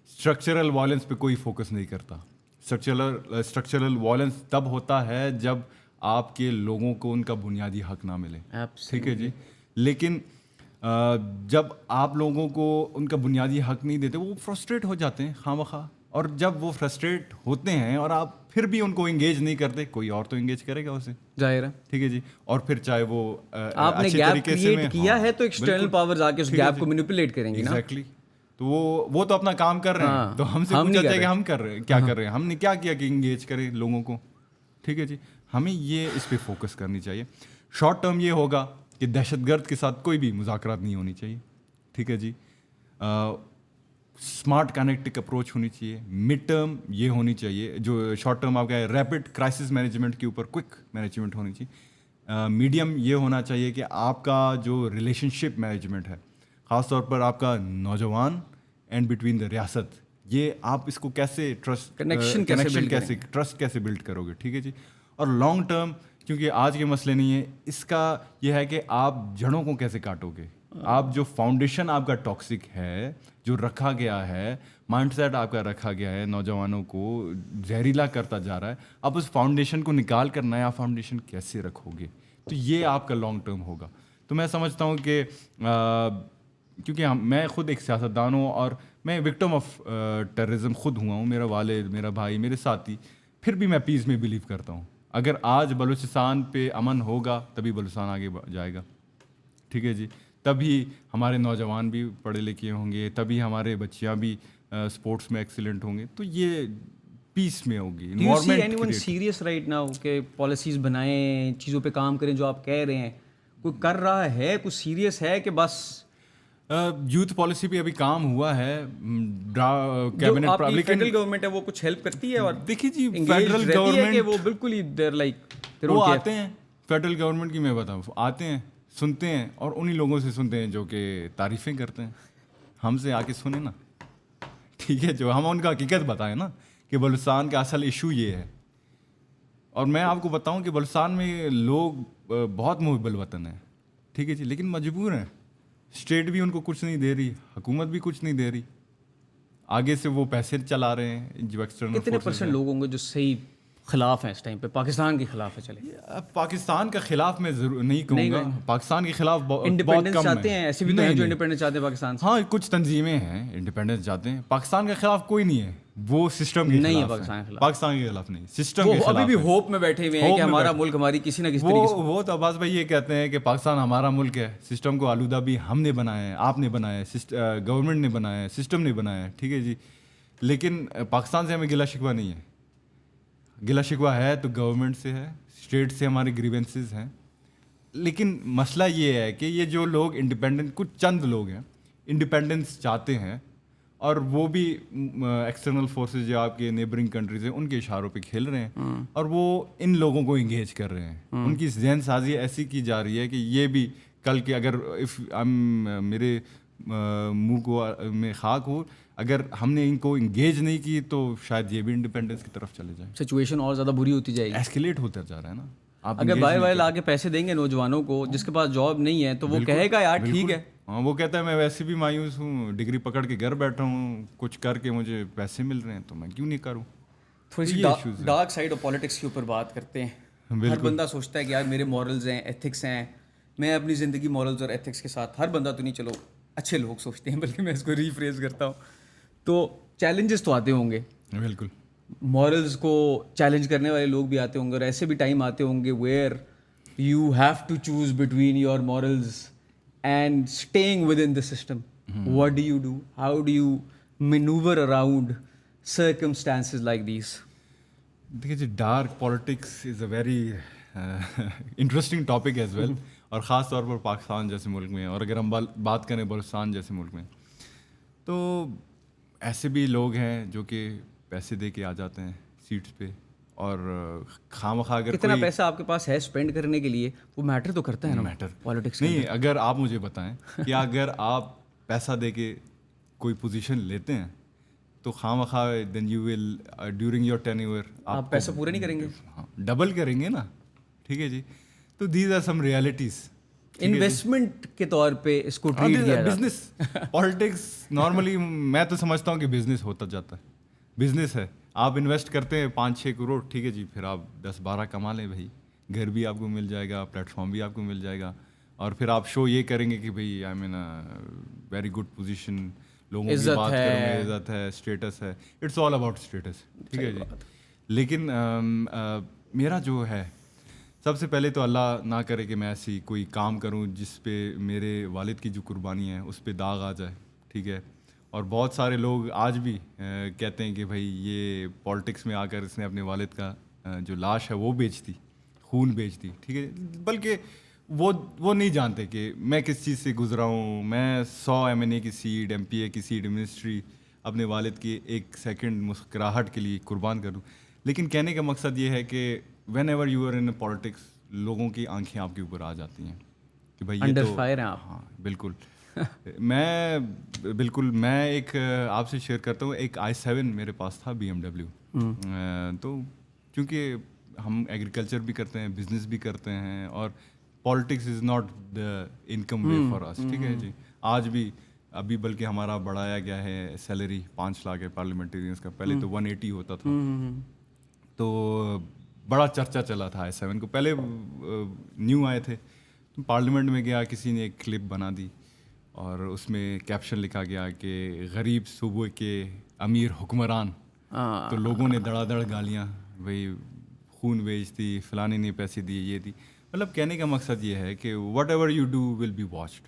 اسٹرکچرل وائلنس پہ کوئی فوکس نہیں کرتا. اسٹرکچرل وائلنس تب ہوتا ہے جب آپ کے لوگوں کو ان کا بنیادی حق نہ ملے. ٹھیک ہے جی. لیکن جب آپ لوگوں کو ان کا بنیادی حق نہیں دیتے, وہ فرسٹریٹ ہو جاتے ہیں خواہ مخواہ. اور جب وہ فرسٹریٹ ہوتے ہیں اور آپ پھر بھی ان کو انگیج نہیں کرتے, کوئی اور تو انگیج کرے گا اسے, ظاہر ہے. ٹھیک ہے جی. اور پھر چاہے وہ آپ نے گیپ کریٹ کیا ہے تو ایکسٹرنل پاورز آ کے اس گیپ کو مینیپولیٹ کریں گے نا. ایگزیکٹلی. تو وہ تو اپنا کام کر رہے ہیں, تو ہم سے پوچھا جائے کہ ہم کر رہے ہیں کیا کر رہے ہیں, ہم نے کیا کیا کہ انگیج کریں لوگوں کو. ٹھیک ہے جی. ہمیں یہ اس پہ فوکس کرنی چاہیے. شارٹ ٹرم یہ ہوگا کہ دہشت گرد کے ساتھ کوئی بھی مذاکرات نہیں ہونی چاہیے. ٹھیک ہے جی. اسمارٹ کنیکٹک اپروچ ہونی چاہیے. مڈ ٹرم یہ ہونی چاہیے, جو شارٹ ٹرم آپ کا ہے ریپڈ کرائسس مینجمنٹ کے اوپر کوئک مینجمنٹ ہونی چاہیے. میڈیم یہ ہونا چاہیے کہ آپ کا جو ریلیشن شپ مینجمنٹ ہے, خاص طور پر آپ کا نوجوان اینڈ بٹوین دا ریاست, یہ آپ اس کو کیسے کنیکشن کیسے ٹرسٹ کیسے بلڈ کرو گے. ٹھیک ہے جی. اور لانگ ٹرم, کیونکہ آج کے مسئلے نہیں ہے, اس کا یہ ہے کہ آپ جڑوں کو کیسے کاٹو گے. آپ جو فاؤنڈیشن آپ کا ٹاکسک ہے, جو رکھا گیا ہے, مائنڈ سیٹ آپ کا رکھا گیا ہے, نوجوانوں کو زہریلا کرتا جا رہا ہے, آپ اس فاؤنڈیشن کو نکال کر نیا فاؤنڈیشن کیسے رکھو گے, تو یہ آپ کا لانگ ٹرم ہوگا. تو میں سمجھتا ہوں کہ کیونکہ میں خود ایک سیاستدان ہوں اور میں وکٹم آف ٹیررزم خود ہوا ہوں, میرا والد, میرا بھائی, میرے ساتھی, پھر بھی میں پیس میں بلیو کرتا ہوں. اگر آج بلوچستان پہ امن ہوگا تبھی بلوچستان آگے جائے گا. ٹھیک ہے جی. تبھی ہمارے نوجوان بھی پڑھے لکھے ہوں گے, تبھی ہمارے بچیاں بھی اسپورٹس میں ایکسیلنٹ ہوں گے, تو یہ پیس میں ہوگی. Do you see anyone serious right now کہ پالیسیز بنائیں, چیزوں پہ کام کریں جو آپ کہہ رہے ہیں؟ کوئی کر رہا ہے, کوئی سیریس ہے کہ بس یوتھ پالیسی پہ ابھی کام ہوا ہے, کیبنٹ فیڈرل گورنمنٹ ہے وہ کچھ ہیلپ کرتی ہے؟ اور دیکھیے جی فیڈرل گورنمنٹ کہ وہ بالکل ہی دیر لائک وہ آتے ہیں فیڈرل گورنمنٹ کی, میں بتاؤں, آتے ہیں, سنتے ہیں, اور انہی لوگوں سے سنتے ہیں جو کہ تعریفیں کرتے ہیں. ہم سے آ کے سنیں نا, ٹھیک ہے, جو ہم ان کا حقیقت بتائیں نا کہ بلوچستان کا اصل ایشو یہ ہے. اور میں آپ کو بتاؤں کہ بلوچستان میں لوگ بہت محب الوطن ہیں, ٹھیک ہے جی, لیکن مجبور ہیں. اسٹیٹ بھی ان کو کچھ نہیں دے رہی, حکومت بھی کچھ نہیں دے رہی, آگے سے وہ پیسے چلا رہے ہیں جو ایکسٹرنل. کتنے پرسنٹ لوگ ہوں گے جو صحیح خلاف ہیں اس ٹائم پہ, پاکستان کے خلاف ہے؟ چلے پاکستان کا خلاف میں ضرور نہیں کہوں گا, پاکستان کے خلاف بہت انڈیپینڈنس کم چاہتے ہیں, ایسے بھی تو ہیں جو انڈیپینڈنس چاہتے ہیں پاکستان سے. ہاں کچھ تنظیمیں ہیں انڈیپینڈنس چاہتے ہیں. پاکستان کے خلاف کوئی نہیں ہے, وہ سسٹم کے نہیں ہے خلاف پاکستان کے خلاف, پاکستان کے خلاف نہیں, سسٹم کے خلاف. ابھی بھی ہوپ میں بیٹھے ہوئے ہیں کہ ہمارا ملک ہماری کسی نہ کسی طریقے سے. وہ تو عباس بھائی یہ کہتے ہیں کہ پاکستان ہمارا ملک ہے, سسٹم کو آلودہ بھی ہم نے بنایا ہے, آپ نے بنایا ہے, گورنمنٹ نے بنایا ہے, سسٹم نے بنایا ہے, ٹھیک ہے جی. لیکن پاکستان سے ہمیں گلا شکوہ نہیں ہے. گلا شکوہ ہے تو گورنمنٹ سے ہے, اسٹیٹ سے ہمارے گریونسز ہیں. لیکن مسئلہ یہ ہے کہ یہ جو لوگ انڈیپینڈنٹ, کچھ چند لوگ ہیں انڈیپینڈنس چاہتے ہیں, اور وہ بھی ایکسٹرنل فورسز جو آپ کے نیبرنگ کنٹریز ہیں ان کے اشاروں پہ کھیل رہے ہیں, اور وہ ان لوگوں کو انگیج کر رہے ہیں. ان کی ذہن سازی ایسی کی جا رہی ہے کہ یہ بھی کل کے اگر میرے منہ کو میں خاک ہو, اگر ہم نے ان کو انگیج نہیں کی تو شاید یہ بھی انڈیپینڈنس کی طرف چلے جائیں. سچویشن اور زیادہ بری ہوتی جائے گی, ایسکیلیٹ ہوتا جا رہا ہے نا. آپ اگر باہر والے لا کے پیسے دیں گے نوجوانوں کو جس کے پاس جاب نہیں ہے, تو وہ کہے گا یار ٹھیک ہے. ہاں وہ کہتا ہے میں ویسے بھی مایوس ہوں, ڈگری پکڑ کے گھر بیٹھا ہوں, کچھ کر کے مجھے پیسے مل رہے ہیں تو میں کیوں نہیں کروں. تھوڑی سی ڈارک سائڈ آف پالیٹکس کے اوپر بات کرتے ہیں. ہر بندہ سوچتا ہے کہ یار میرے مورلز ہیں, ایتھکس ہیں, میں اپنی زندگی مورلز اور ایتھکس کے ساتھ. ہر بندہ تو نہیں, چلو اچھے لوگ سوچتے ہیں, بلکہ میں اس کو ریفریز کرتا ہوں. تو چیلنجز تو آتے ہوں گے, بالکل, مورلز کو چیلنج کرنے والے لوگ بھی آتے ہوں گے, اور ایسے بھی ٹائم آتے ہوں گے where you have to choose between your morals and staying within the system. What do you do? How do you maneuver around circumstances like these? دیکھیے جی, dark politics is a very interesting topic as well, اور خاص طور پر پاکستان جیسے ملک میں. اور اگر ہم بات کریں بلوچستان جیسے ملک میں, تو ایسے بھی لوگ ہیں جو کہ پیسے دے کے آ جاتے ہیں سیٹس پہ, اور خواہ اگر کتنا پیسہ آپ کے پاس ہے اسپینڈ کرنے کے لیے, وہ میٹر تو کرتا ہے نا. میٹر پالیٹکس نہیں. اگر آپ مجھے بتائیں کہ اگر آپ پیسہ دے کے کوئی پوزیشن لیتے ہیں تو خواہ then you will during your tenure آپ پیسہ پورا نہیں کریں گے, ڈبل کریں گے نا, ٹھیک ہے جی. تو these are some realities. Investment کے طور پہ اس کو ٹریٹ کیا جاتا ہے. بزنس پالیٹکس نارملی میں تو سمجھتا ہوں کہ بزنس ہوتا جاتا ہے. بزنس ہے, آپ انویسٹ کرتے ہیں 5-6 کروڑ, ٹھیک ہے جی, پھر آپ 10-12 کما لیں بھائی, گھر بھی آپ کو مل جائے گا, پلیٹ فارم بھی آپ کو مل جائے گا, اور پھر آپ شو یہ کریں گے کہ بھائی آئی مین ویری گڈ پوزیشن, لوگوں کی بات کروں گے, عزت ہے, اسٹیٹس ہے. اٹس آل اباؤٹ اسٹیٹس, ٹھیک ہے جی. لیکن میرا جو ہے, سب سے پہلے تو اللہ نہ کرے کہ میں ایسی کوئی کام کروں جس پہ میرے والد کی جو قربانی ہے اس پہ داغ آ جائے, ٹھیک ہے. اور بہت سارے لوگ آج بھی کہتے ہیں کہ بھائی یہ پالیٹکس میں آ کر اس نے اپنے والد کا جو لاش ہے وہ بیچ دی, خون بیچ دی, ٹھیک ہے. بلکہ وہ نہیں جانتے کہ میں کس چیز سے گزرا ہوں. میں 100 MNA کی سیٹ, MPA کی سیٹ, منسٹری اپنے والد کی ایک سیکنڈ مسکراہٹ کے لیے قربان کر دوں. لیکن کہنے کا مقصد یہ ہے کہ whenever you are in politics, لوگوں کی آنکھیں آپ کے اوپر آ جاتی ہیں کہ بھائی یہ تو, ہاں بالکل. میں ایک آپ سے شیئر کرتا ہوں, ایک i7 میرے پاس تھا BMW. تو کیونکہ ہم ایگریکلچر بھی کرتے ہیں, بزنس بھی کرتے ہیں, اور politics is not the income way for us, ٹھیک ہے جی. آج بھی ابھی بلکہ ہمارا بڑھایا گیا ہے سیلری 5 لاکھ ہے پارلیمنٹرینس کا, پہلے تو 180 ہوتا تھا. تو بڑا چرچا چلا تھا i7 کو, پہلے نیو آئے تھے. پارلیمنٹ میں گیا, کسی نے ایک کلپ بنا دی اور اس میں کیپشن لکھا گیا کہ غریب صوبے کے امیر حکمران. تو لوگوں نے دڑا دڑ گالیاں, بھائی خون بیچ دی, فلانے نے پیسے دیے, یہ دی. مطلب کہنے کا مقصد یہ ہے کہ whatever you do will be watched,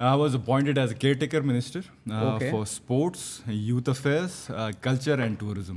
I was appointed as a caretaker minister Okay. for sports, youth affairs, culture and tourism.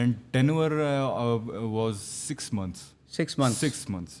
and tenure was 6 months. 6 months. 6 months.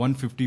150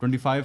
25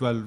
12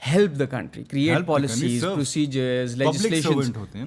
help the country, create policies, procedures, legislation.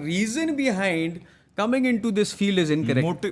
reason behind coming into this field is incorrect.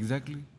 Exactly.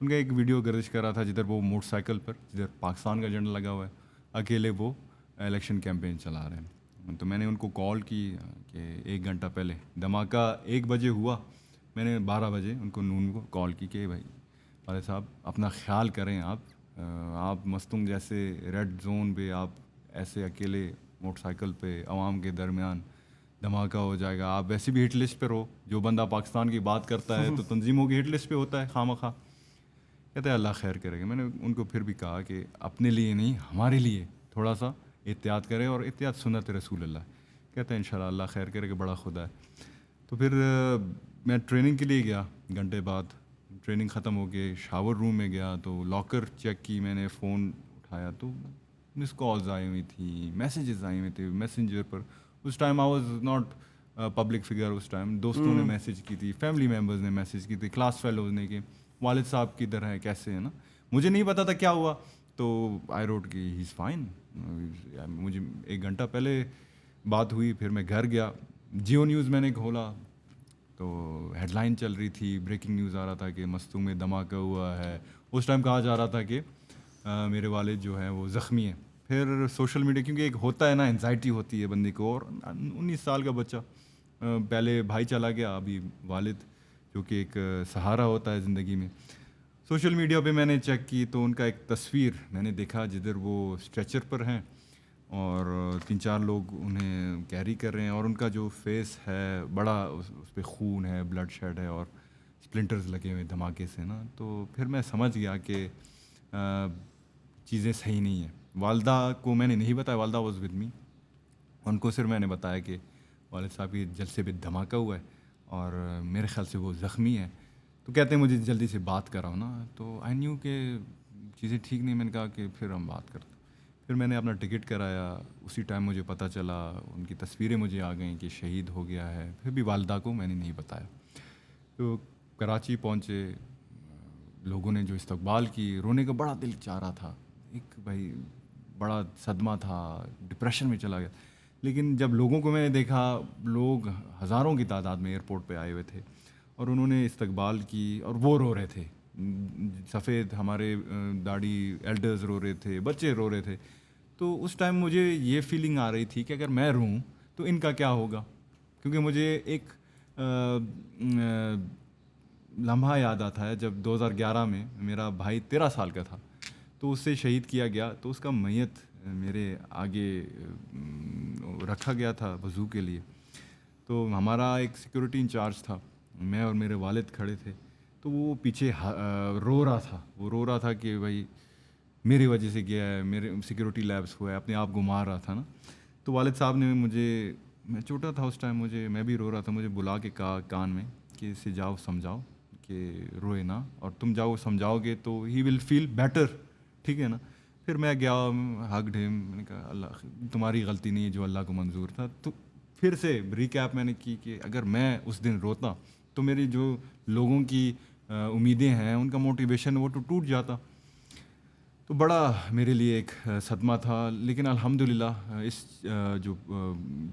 ان کا ایک ویڈیو گردش کر رہا تھا جدھر وہ موٹر سائیکل پر جدھر پاکستان کا جھنڈا لگا ہوا ہے اکیلے وہ الیکشن کیمپین چلا رہے ہیں. تو میں نے ان کو کال کی کہ 1 گھنٹہ پہلے دھماکہ 1 بجے ہوا, میں نے 12 بجے ان کو نون کو کال کی کہ بھائی والد صاحب اپنا خیال کریں, آپ مستنگ جیسے ریڈ زون پہ آپ ایسے اکیلے موٹر سائیکل پہ عوام کے درمیان دھماکہ ہو جائے گا, آپ ویسے بھی ہٹ لسٹ پہ رہو, جو بندہ پاکستان کی بات کرتا ہے تو تنظیموں کی ہٹ لسٹ پہ ہوتا ہے خواہ. کہتے ہیں اللہ خیر کرے گا. میں نے ان کو پھر بھی کہا کہ اپنے لیے نہیں ہمارے لیے تھوڑا سا احتیاط کرے, اور احتیاط سنت رسول اللہ. کہتے ہیں انشاءاللہ اللہ خیر کرے گا, بڑا خدا ہے. تو پھر میں ٹریننگ کے لیے گیا, گھنٹے بعد ٹریننگ ختم ہو کے شاور روم میں گیا تو لاکر چیک کی, میں نے فون اٹھایا تو مس کالز آئی ہوئی تھیں, میسیجز آئے ہوئے تھے میسنجر پر. اس time I was not public figure, اس ٹائم دوستوں نے میسیج کی تھی, فیملی ممبرز نے میسیج کی تھی, کلاس فیلوز نے کہ والد صاحب کدھر ہیں, کیسے ہیں نا. مجھے نہیں پتا تھا کیا ہوا, تو آئی روٹ کہ ہی از فائن. مجھے 1 گھنٹہ پہلے بات ہوئی. پھر میں گھر گیا, جیو نیوز میں نے کھولا تو ہیڈ لائن چل رہی تھی, بریکنگ نیوز آ رہا تھا کہ مستوں میں دھماکہ ہوا ہے. اس ٹائم کہا جا رہا تھا کہ میرے والد جو ہیں وہ زخمی ہیں. پھر سوشل میڈیا, کیونکہ ایک ہوتا ہے نا انزائٹی ہوتی ہے بندے کو, اور 19 سال کا بچہ, پہلے بھائی چلا گیا, ابھی والد جو کہ ایک سہارا ہوتا ہے زندگی میں. سوشل میڈیا پہ میں نے چیک کی تو ان کا ایک تصویر میں نے دیکھا جدھر وہ اسٹریچر پر ہیں اور 3-4 لوگ انہیں کیری کر رہے ہیں, اور ان کا جو فیس ہے بڑا اس پہ خون ہے, بلڈ شیڈ ہے, اور اسپلنٹرز لگے ہوئے دھماکے سے نا. تو پھر میں سمجھ گیا کہ چیزیں صحیح نہیں ہیں. والدہ کو میں نے نہیں بتایا, والدہ واز ود می, ان کو صرف میں نے بتایا کہ والد صاحب کی جلسے پہ دھماکہ ہوا ہے اور میرے خیال سے وہ زخمی ہے. تو کہتے ہیں مجھے جلدی سے بات کراؤ نا. تو آئی نیو کہ چیزیں ٹھیک نہیں. میں نے کہا کہ پھر ہم بات کرتے. پھر میں نے اپنا ٹکٹ کرایا. اسی ٹائم مجھے پتہ چلا, ان کی تصویریں مجھے آ گئیں کہ شہید ہو گیا ہے. پھر بھی والدہ کو میں نے نہیں بتایا. تو کراچی پہنچے, لوگوں نے جو استقبال کی, رونے کا بڑا دل چاہ رہا تھا. ایک بھائی بڑا صدمہ تھا, ڈپریشن میں چلا گیا. لیکن جب لوگوں کو میں نے دیکھا, لوگ ہزاروں کی تعداد میں ایئرپورٹ پہ آئے ہوئے تھے اور انہوں نے استقبال کی, اور وہ رو رہے تھے. سفید ہمارے داڑھی ایلڈرز رو رہے تھے, بچے رو رہے تھے. تو اس ٹائم مجھے یہ فیلنگ آ رہی تھی کہ اگر میں روں تو ان کا کیا ہوگا. کیونکہ مجھے ایک لمحہ یاد آتا ہے جب 2011 میں میرا بھائی 13 سال کا تھا, تو اس سے شہید کیا گیا. تو اس کا میت میرے آگے رکھا گیا تھا وضو کے لیے. تو ہمارا ایک سیکورٹی انچارج تھا, میں اور میرے والد کھڑے تھے. تو وہ پیچھے رو رہا تھا. وہ رو رہا تھا کہ بھائی میری وجہ سے گیا ہے, میرے سیکورٹی لیبس ہوا ہے, اپنے آپ کو مار رہا تھا نا. تو والد صاحب نے مجھے, میں چھوٹا تھا اس ٹائم, میں بھی رو رہا تھا, مجھے بلا کے کہا کان میں کہ اسے جاؤ سمجھاؤ کہ روئے نا, اور تم جاؤ سمجھاؤ گے تو ہی ول فیل بیٹر, ٹھیک ہے نا. پھر میں گیا, ہگڈ ہم, میں نے کہا اللہ تمہاری غلطی نہیں ہے, جو اللہ کو منظور تھا. تو پھر سے ریکیپ میں نے کی کہ اگر میں اس دن روتا تو میری جو لوگوں کی امیدیں ہیں, ان کا موٹیویشن وہ تو ٹوٹ جاتا. تو بڑا میرے لیے ایک صدمہ تھا. لیکن الحمدللہ اس جو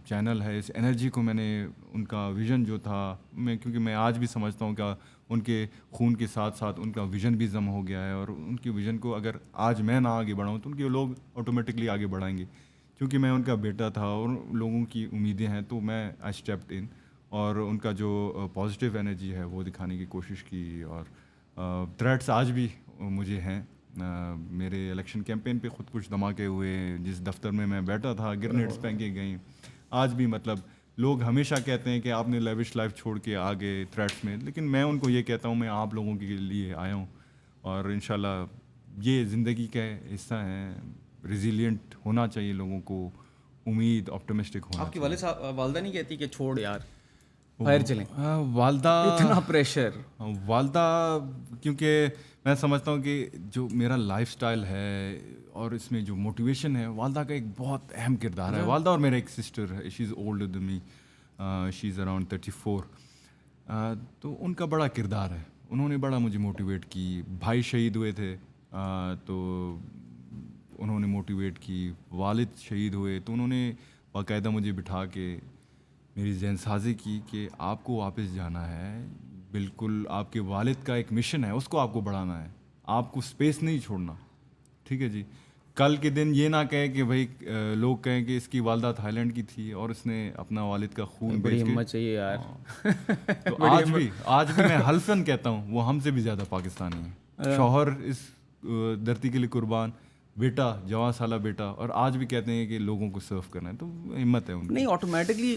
چینل ہے, اس انرجی کو میں نے, ان کا ویژن جو تھا, کیونکہ میں آج بھی سمجھتا ہوں کہ ان کے خون کے ساتھ ساتھ ان کا ویژن بھی ضم ہو گیا ہے, اور ان کی ویژن کو اگر آج میں نہ آگے بڑھاؤں تو ان کے لوگ آٹومیٹکلی آگے بڑھائیں گے. کیونکہ میں ان کا بیٹا تھا اور لوگوں کی امیدیں ہیں, تو میں آئی اسٹیپڈ ان, اور ان کا جو پازیٹیو انرجی ہے وہ دکھانے کی کوشش کی. اور تھریٹس آج بھی مجھے ہیں. میرے الیکشن کیمپین پہ خود کچھ دھماکے ہوئے, جس دفتر میں بیٹھا تھا گرنیڈس پھینکے گئیں. آج بھی مطلب لوگ ہمیشہ کہتے ہیں کہ آپ نے لیوش لائف چھوڑ کے آ گئے تھریٹس میں, لیکن میں ان کو یہ کہتا ہوں میں آپ لوگوں کے لیے آیا ہوں, اور انشاءاللہ یہ زندگی کا حصہ ہے. ریزیلینٹ ہونا چاہیے لوگوں کو, امید, آپٹمسٹک ہونا. آپ کی والدہ نہیں کہتی کہ چھوڑ یار باہر چلیں؟ والدہ اتنا پریشر. والدہ کیونکہ میں سمجھتا ہوں کہ جو میرا لائف سٹائل ہے اور اس میں جو موٹیویشن ہے, والدہ کا ایک بہت اہم کردار ہے. والدہ اور میرا ایک سسٹر ہے, شی is older than me, she is around 34. تو ان کا بڑا کردار ہے, انہوں نے بڑا مجھے موٹیویٹ کی. بھائی شہید ہوئے تھے تو انہوں نے موٹیویٹ کی. والد شہید ہوئے تو انہوں نے باقاعدہ مجھے بٹھا کے میری ذہن سازی کی کہ آپ کو واپس جانا ہے, بالکل آپ کے والد کا ایک مشن ہے, اس کو آپ کو بڑھانا ہے, آپ کو اسپیس نہیں چھوڑنا. ٹھیک ہے جی. کل کے دن یہ نہ کہیں کہ بھائی لوگ کہیں کہ اس کی والدہ تھا لینڈ کی تھی اور اس نے اپنا والد کا خون بڑی بیچ کے. ہمت چاہیے یار. تو آج بھی میں حلفاً کہتا ہوں وہ ہم سے بھی زیادہ پاکستانی ہیں. شوہر اس دھرتی کے لیے قربان, بیٹا 14 سالہ بیٹا, اور آج بھی کہتے ہیں کہ لوگوں کو سرو کرنا ہے. تو ہمت ہے ان کی. نہیں آٹومیٹکلی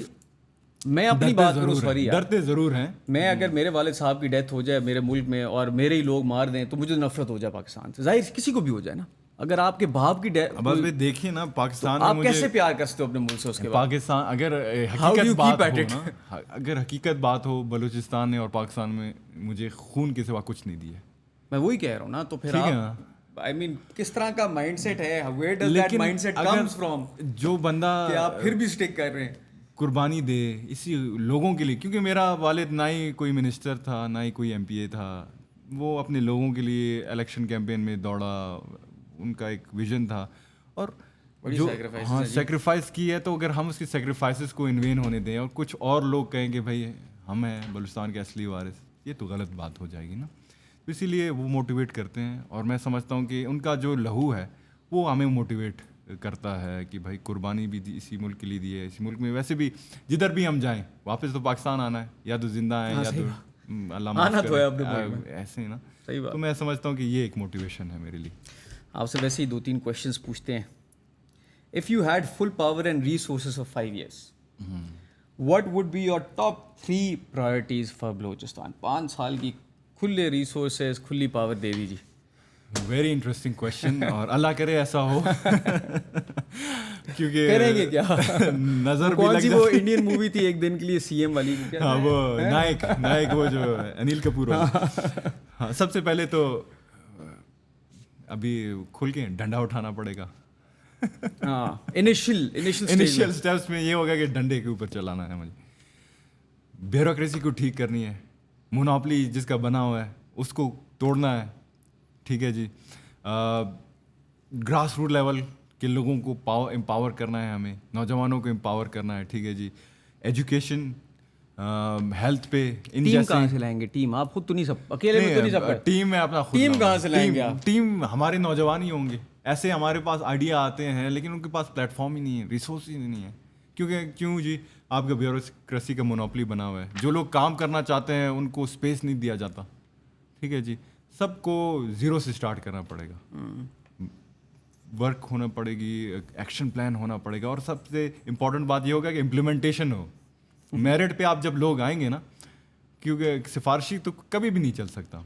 میں اپنی بات کروں, سوری یار, ڈرتے ضرور ہیں. میں اگر میرے والد صاحب کی ڈیتھ ہو جائے میرے ملک میں اور میرے ہی لوگ مار دیں تو مجھے نفرت ہو جائے پاکستان سے. ظاہر کسی کو بھی ہو جائے نا. اگر آپ کے باپ کی ڈیتھ, بس دیکھیے نا پاکستان آپ کیسے پیار کرتے ہو اپنے ملک سے اس کے بعد؟ پاکستان اگر حقیقت بات ہو نا, اگر حقیقت بات ہو, بلوچستان نے اور پاکستان میں مجھے خون کے سوا کچھ نہیں دیا. میں وہی کہہ رہا ہوں نا. تو پھر آپ آئی مین کس طرح کا مائنڈ سیٹ ہے, where does that mindset comes from, جو بندہ کہ آپ پھر بھی اسٹک کر رہے ہیں قربانی دے اسی لوگوں کے لیے. کیونکہ میرا والد نہ ہی کوئی منسٹر تھا نہ ہی کوئی MP تھا, وہ اپنے لوگوں کے لیے الیکشن کیمپین میں دوڑا, ان کا ایک ویژن تھا, اور جو ہاں سیکریفائس کی ہے. تو اگر ہم اس کی سیکریفائسز کو انوین ہونے دیں اور کچھ اور لوگ کہیں کہ بھائی ہم ہیں بلوچستان کے اصلی وارث, یہ تو غلط بات ہو جائے گی نا. تو اسی لیے وہ موٹیویٹ کرتے ہیں, اور میں سمجھتا ہوں کہ ان کا جو لہو ہے وہ ہمیں موٹیویٹ کرتا ہے کہ بھائی قربانی بھی دی اسی ملک کے لیے دی ہے. اسی ملک میں ویسے بھی جدھر بھی ہم جائیں واپس تو پاکستان آنا ہے, یا تو زندہ ہیں یا تو اللہ معاف کرے, ایسے ہی نا. تو میں سمجھتا ہوں کہ یہ ایک موٹیویشن ہے میرے لیے. آپ سے ویسے ہی 2-3 کویشچنس پوچھتے ہیں. If you had full power and resources for 5 years, what would be your top 3 priorities for Balochistan? 5 سال کی کھلے ریسورسز, کھلی پاور دے دیجیے. ویری انٹرسٹنگ کویشچن, اور اللہ کرے ایسا ہو کیونکہ کریں گے کیا نظر بھی کون سی وہ انڈین مووی تھی ایک دن کے لیے CM والی, ہاں وہ نائک وہ جو انیل کپور والا. ہاں سب سے پہلے تو ابھی کھل کے ڈنڈا اٹھانا پڑے گا. ہاں انیشیل اسٹیپس میں یہ ہوگا کہ ڈنڈے کے اوپر چلانا ہے مجھے. بیوروکریسی کو ٹھیک کرنی ہے, مونوپلی جس کا بنا ہوا ہے اس کو توڑنا ہے. ٹھیک ہے جی. گراس روٹ لیول کے لوگوں کو امپاور کرنا ہے, ہمیں نوجوانوں کو امپاور کرنا ہے. ٹھیک ہے جی. ایجوکیشن, ہیلتھ پہ. ٹیم کہاں سے لائیں گے؟ ٹیم آپ خود تو نہیں, سب اکیلے میں تو نہیں سب. ٹیم میں اپنا خود, ٹیم کہاں سے لائیں گے؟ ٹیم ہمارے نوجوان ہی ہوں گے. ایسے ہمارے پاس آئیڈیا آتے ہیں لیکن ان کے پاس پلیٹ فارم ہی نہیں ہے, ریسورس ہی نہیں ہے. کیوں جی؟ آپ کا بیوروکریسی کا مونوپلی بنا ہوا ہے. جو لوگ کام کرنا چاہتے ہیں ان کو اسپیس نہیں دیا جاتا. ٹھیک ہے جی. سب کو زیرو سے اسٹارٹ کرنا پڑے گا, ورک ہونا پڑے گی, ایکشن پلان ہونا پڑے گا, اور سب سے امپورٹنٹ بات یہ ہوگا کہ امپلیمنٹیشن ہو. میرٹ پہ آپ جب لوگ آئیں گے نا, کیونکہ سفارشی تو کبھی بھی نہیں چل سکتا,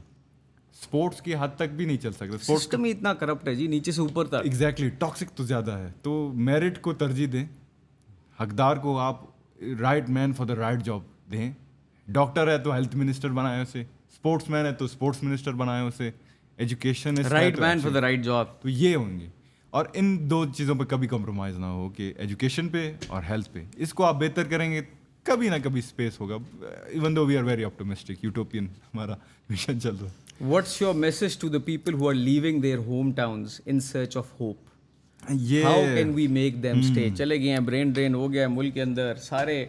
اسپورٹس کی حد تک بھی نہیں چل سکتا. سسٹم ہی اتنا کرپٹ ہے جی, نیچے سے اوپر تک. ایگزیکٹلی, ٹاکسک تو زیادہ ہے. تو میرٹ کو ترجیح دیں, حقدار کو آپ right man for the right job دیں. ڈاکٹر ہے تو ہیلتھ منسٹر بنائے اسے, اسپورٹس مین ہے تو اسپورٹس منسٹر بنائے اسے, education right man for the right job. تو یہ ہوں گے. اور ان 2 چیزوں پہ کبھی کمپرومائز نہ ہو, کہ ایجوکیشن پہ اور ہیلتھ پہ. اس کو آپ بہتر کریں گے کبھی نہ کبھی اسپیس ہوگا. Even though we are very optimistic, utopian ہمارا مشن چل رہا ہے. What's your message to the people who are leaving their home towns in search of hope? How can we make them stay? چلے گئے ہیں, برین ڈرین ہو گیا ہے ملک کے اندر, سارے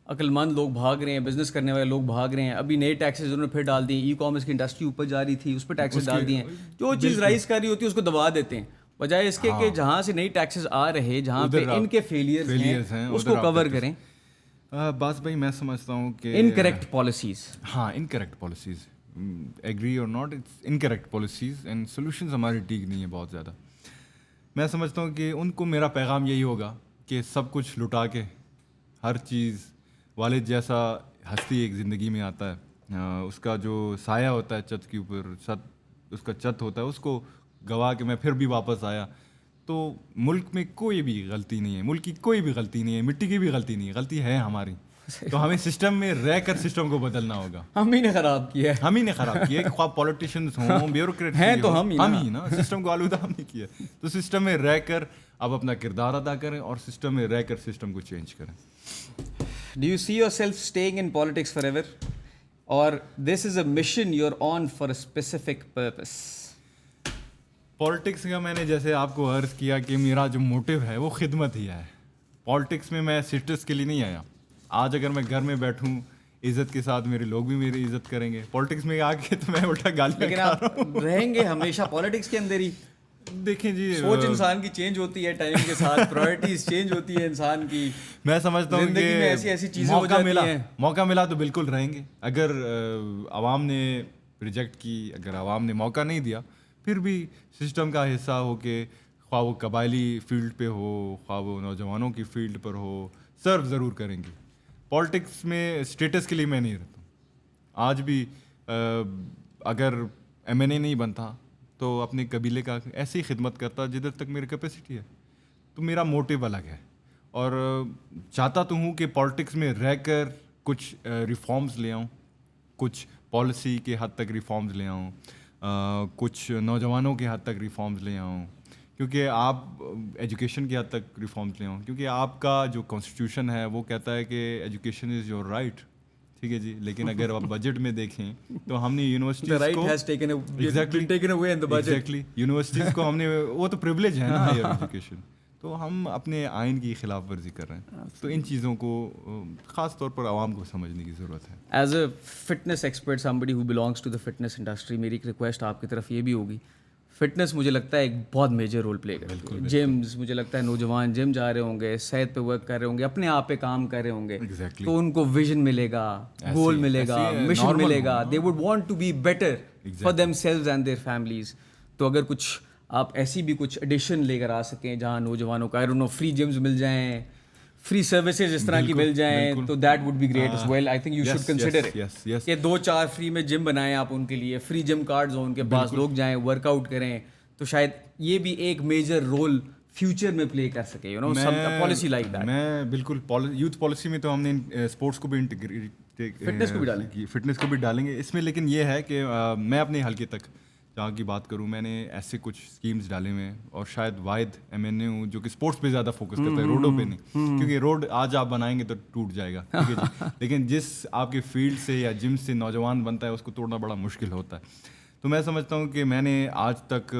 عقل مند لوگ بھاگ رہے ہیں, بزنس کرنے والے لوگ بھاگ رہے ہیں. ابھی نئے ٹیکسز انہوں نے پھر ڈال دیے, ای کامرس کی انڈسٹری اوپر جا رہی تھی, اس پہ ٹیکسز ڈال دیے ہیں. جو چیز رائز کر رہی ہوتی ہے اس کو دبا دیتے ہیں, بجائے اس کے کہ جہاں سے نئی ٹیکسز آ رہے, جہاں پہ ان کے فیلیئرز ہیں اس کو کور کریں. بس بھائی میں سمجھتا ہوں کہ انکریکٹ پالیسیز, ہاں incorrect policies, agree or not, it's incorrect policies and solutions ہماری ٹھیک نہیں ہے بہت زیادہ. میں سمجھتا ہوں کہ ان کو میرا پیغام یہی ہوگا کہ سب کچھ لٹا کے, ہر چیز, والد جیسا ہستی ایک زندگی میں آتا ہے, اس کا جو سایہ ہوتا ہے چھت کے اوپر, اس کا چھت ہوتا ہے, اس کو گوا کے میں پھر بھی واپس آیا. تو ملک میں کوئی بھی غلطی نہیں ہے, ملک کی کوئی بھی غلطی نہیں ہے, مٹی کی بھی غلطی نہیں ہے, غلطی ہے ہماری. تو ہمیں سسٹم میں رہ کر سسٹم کو بدلنا ہوگا. ہم ہی نے خراب کیا ہے, ہم ہی نے خراب کیا ہے. خواہ پولیٹیشینس ہوں, بیوروکریٹ ہیں, تو ہم ہی نا, سسٹم کو آلودہ ہم نے کیا. تو سسٹم میں رہ کر آپ اپنا کردار ادا کریں اور سسٹم میں رہ کر سسٹم کو چینج کریں. Do you see yourself staying in politics forever, or this is a mission you're on for a specific purpose? Politics کا میں نے جیسے آپ کو عرض کیا کہ میرا جو موٹیو ہے وہ خدمت ہی ہے. پالیٹکس میں میں سٹیٹس کے لیے نہیں آیا. آج اگر میں گھر میں بیٹھوں عزت کے ساتھ میرے لوگ بھی میری عزت کریں گے. پالیٹکس میں آ کے تو میں الٹا گالیاں لیکن کھا رہا ہوں. آپ رہیں گے ہمیشہ پالیٹکس کے اندر ہی. دیکھیں جی, سوچ انسان کی چینج ہوتی ہے ٹائم کے ساتھ, پرائرٹیز چینج ہوتی ہے انسان کی. میں سمجھتا ہوں زندگی میں ایسی ایسی چیزیں ہو جاتی ہیں. موقع ملا تو بالکل رہیں گے. اگر عوام نے ریجیکٹ کی, اگر عوام نے موقع نہیں دیا, پھر بھی سسٹم کا حصہ ہو کے, خواہ وہ قبائلی فیلڈ پہ ہو, خواہ وہ نوجوانوں کی فیلڈ پر ہو, سرو ضرور کریں گے. پالیٹکس میں اسٹیٹس کے لیے میں نہیں رہتا ہوں. آج بھی اگر MNA نہیں بنتا تو اپنے قبیلے کا ایسی خدمت کرتا جدھر تک میری کیپیسٹی ہے. تو میرا موٹیو الگ ہے, اور چاہتا تو ہوں کہ پالیٹکس میں رہ کر کچھ ریفارمز لے آؤں, کچھ پالیسی کے حد تک ریفارمز لے آؤں, کچھ نوجوانوں کے حد تک ریفارمز لے آؤں, کیونکہ آپ ایجوکیشن کے حد تک ریفارمز لے آؤں, کیونکہ آپ کا جو کانسٹیٹیوشن ہے وہ کہتا ہے کہ ایجوکیشن از یور رائٹ. ٹھیک ہے جی, لیکن اگر آپ بجٹ میں دیکھیں تو ہم نے یونیورسٹیز کو ہم نے, وہ تو پریولیج ہے نا ہائر ایجوکیشن, تو ہم اپنے آئین کی خلاف ورزی کر رہے ہیں. تو ان چیزوں کو خاص طور پر عوام کو سمجھنے کی ضرورت ہے. As a fitness expert, somebody who belongs to the fitness industry, میری ایک ریکویسٹ آپ کی طرف یہ بھی ہوگی, فٹنس مجھے لگتا ہے ایک بہت میجر رول پلے کرتی ہے. جمز, مجھے لگتا ہے نوجوان جم جا رہے ہوں گے, صحت پہ ورک کر رہے ہوں گے, اپنے آپ پہ کام کر رہے ہوں گے, تو ان کو ویژن ملے گا, گول ملے گا, مشن ملے گا. They would want to be better for themselves and their families. تو اگر کچھ آپ ایسی بھی کچھ ایڈیشن لے کر آ سکیں جہاں نوجوانوں کا فری جمز مل جائیں, فری سروسز اس طرح کی مل جائیں, تو that would be great as well. I think you should consider it کہ 2-4 فری میں جم بنائیں آپ ان کے لیے, فری جم کارڈز ہوں ان کے پاس, لوگ جائیں ورک آؤٹ کریں, تو شاید یہ بھی ایک میجر رول فیوچر میں پلے کر سکے. You know policy like that. میں بالکل یوتھ پالیسی میں تو ہم نے اسپورٹس کو بھی فٹنس کو بھی ڈالیں گے اس میں. لیکن یہ ہے کہ میں اپنے حلقے تک جہاں کی بات کروں, میں نے ایسے کچھ اسکیمز ڈالے ہوئے ہیں, اور شاید واحد MNA ہوں جو کہ اسپورٹس پہ زیادہ فوکس کرتا ہے, روڈوں پہ نہیں, کیونکہ روڈ آج آپ بنائیں گے تو ٹوٹ جائے گا. ٹھیک ہے جی, لیکن جس آپ کے فیلڈ سے یا جم سے نوجوان بنتا ہے اس کو توڑنا بڑا مشکل ہوتا ہے. تو میں سمجھتا ہوں کہ میں نے آج تک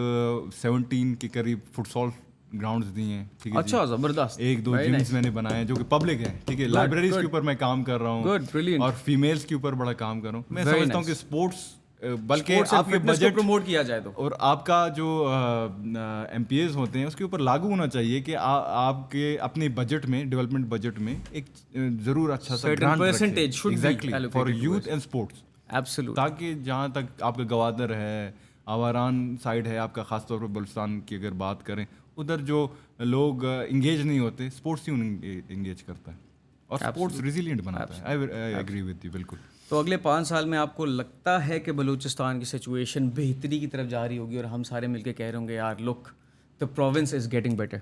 17 کے قریب فٹ سال گراؤنڈز دیے ہیں. ٹھیک ہے, اچھا, زبردست. 1-2 جمز میں نے بنائے ہیں جو کہ پبلک ہیں. ٹھیک ہے, لائبریریز کے اوپر میں کام کر رہا ہوں, اور فیمیلس کے اوپر بڑا کام کر رہا ہوں. میں سمجھتا ہوں کہ اسپورٹس, بلکہ آپ کے بجٹ پروموٹ کیا جائے تو, اور آپ کا جو MPAs ہوتے ہیں اس کے اوپر لاگو ہونا چاہیے کہ آپ کے اپنے بجٹ میں, ڈیولپمنٹ بجٹ میں ایک ضرور اچھا سا percentage for youth and sports, تاکہ جہاں تک آپ کا گوادر ہے, آواران سائڈ ہے آپ کا, خاص طور پر بلوچستان کی اگر بات کریں, ادھر جو لوگ انگیج نہیں ہوتے, اسپورٹس ہی انگیج کرتا ہے, اور اسپورٹس ریزیلینٹ بناتا ہے. آئی ایگری وتھ یو بالکل. تو اگلے 5 سال میں آپ کو لگتا ہے کہ بلوچستان کی سچویشن بہتری کی طرف جا رہی ہوگی, اور ہم سارے مل کے کہہ رہے ہوں گے یار look the province is getting better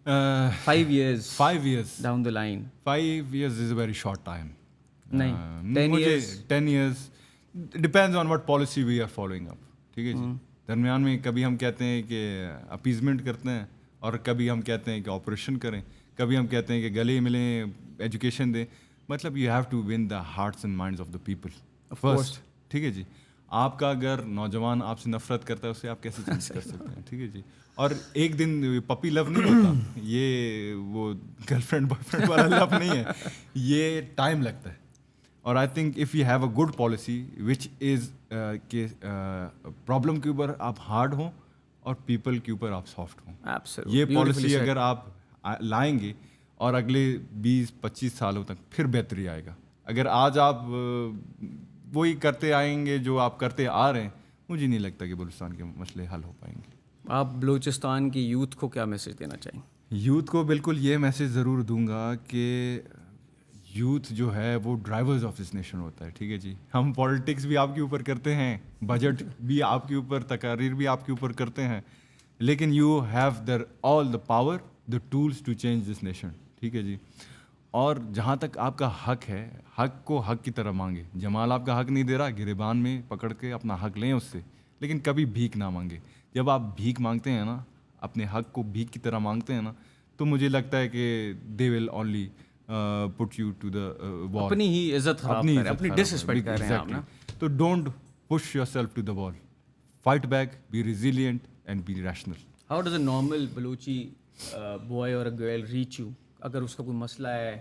5 years down the line? 5 years is a very short time. نہیں, 10 years depends on what policy we are following up. ٹھیک ہے جی, درمیان میں کبھی ہم کہتے ہیں کہ اپیزمنٹ کرتے ہیں, اور کبھی ہم کہتے ہیں کہ آپریشن کریں, کبھی ہم کہتے ہیں کہ گلے ملیں, ایجوکیشن دیں. مطلب you have to win the hearts and minds of the people first. ٹھیک ہے جی, آپ کا اگر نوجوان آپ سے نفرت کرتا ہے, اسے آپ کیسے چینج کر سکتے ہیں؟ ٹھیک ہے جی, اور ایک دن پپی لو نہیں ہوتا, یہ وہ گرل فرینڈ بوائے فرینڈ والا لو نہیں ہے, یہ ٹائم لگتا ہے. اور I think if you have a good policy which is کہ پرابلم کے اوپر آپ ہارڈ ہوں اور پیپل کے اوپر آپ سافٹ ہوں, یہ پالیسی اگر آپ لائیں گے اور اگلے 20-25 سالوں تک پھر بہتری آئے گا. اگر آج آپ وہی کرتے آئیں گے جو آپ کرتے آ رہے ہیں, مجھے نہیں لگتا کہ بلوچستان کے مسئلے حل ہو پائیں گے. آپ بلوچستان کی یوتھ کو کیا میسج دینا چاہیں؟ یوتھ کو بالکل یہ میسج ضرور دوں گا کہ یوتھ جو ہے وہ ڈرائیورز آف دس نیشن ہوتا ہے. ٹھیک ہے جی, ہم پالیٹکس بھی آپ کے اوپر کرتے ہیں, بجٹ بھی آپ کے اوپر, تقاریر بھی آپ کے اوپر کرتے ہیں, لیکن you have all the power, the tools to change this nation. ٹھیک ہے جی, اور جہاں تک آپ کا حق ہے, حق کو حق کی طرح مانگے. جمال آپ کا حق نہیں دے رہا, گریبان میں پکڑ کے اپنا حق لیں اس سے, لیکن کبھی بھیک نہ مانگے. جب آپ بھیک مانگتے ہیں نا, اپنے حق کو بھیک کی طرح مانگتے ہیں نا, تو مجھے لگتا ہے کہ they will only put you to the wall. اپنی ہی عزت خراب کر رہے ہیں, اپنی ڈس رسپیکٹ کر رہے ہیں آپ نا. تو don't push yourself to the wall, fight back, be resilient and be rational. How does a normal Balochi boy or a girl reach you? اگر اس کا کوئی مسئلہ ہے,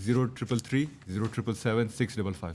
0333 077 655।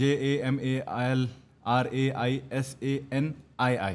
JAMALRAISANII।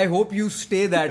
I hope you stay that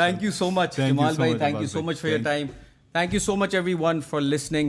Thank you so much, Thank you Jamal so bhai. much, Thank you Abbas so bhai. much for your time. Thank you so much everyone for listening.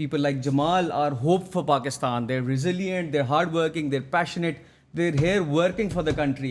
People like Jamal are hope for Pakistan. They're resilient, they're hardworking, they're passionate. They're here working for the country.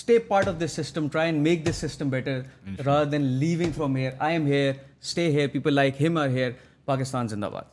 Stay part of this system. Try and make this system better rather than leaving from here. I am here. Stay here. People like him are here. Pakistan Zindabad.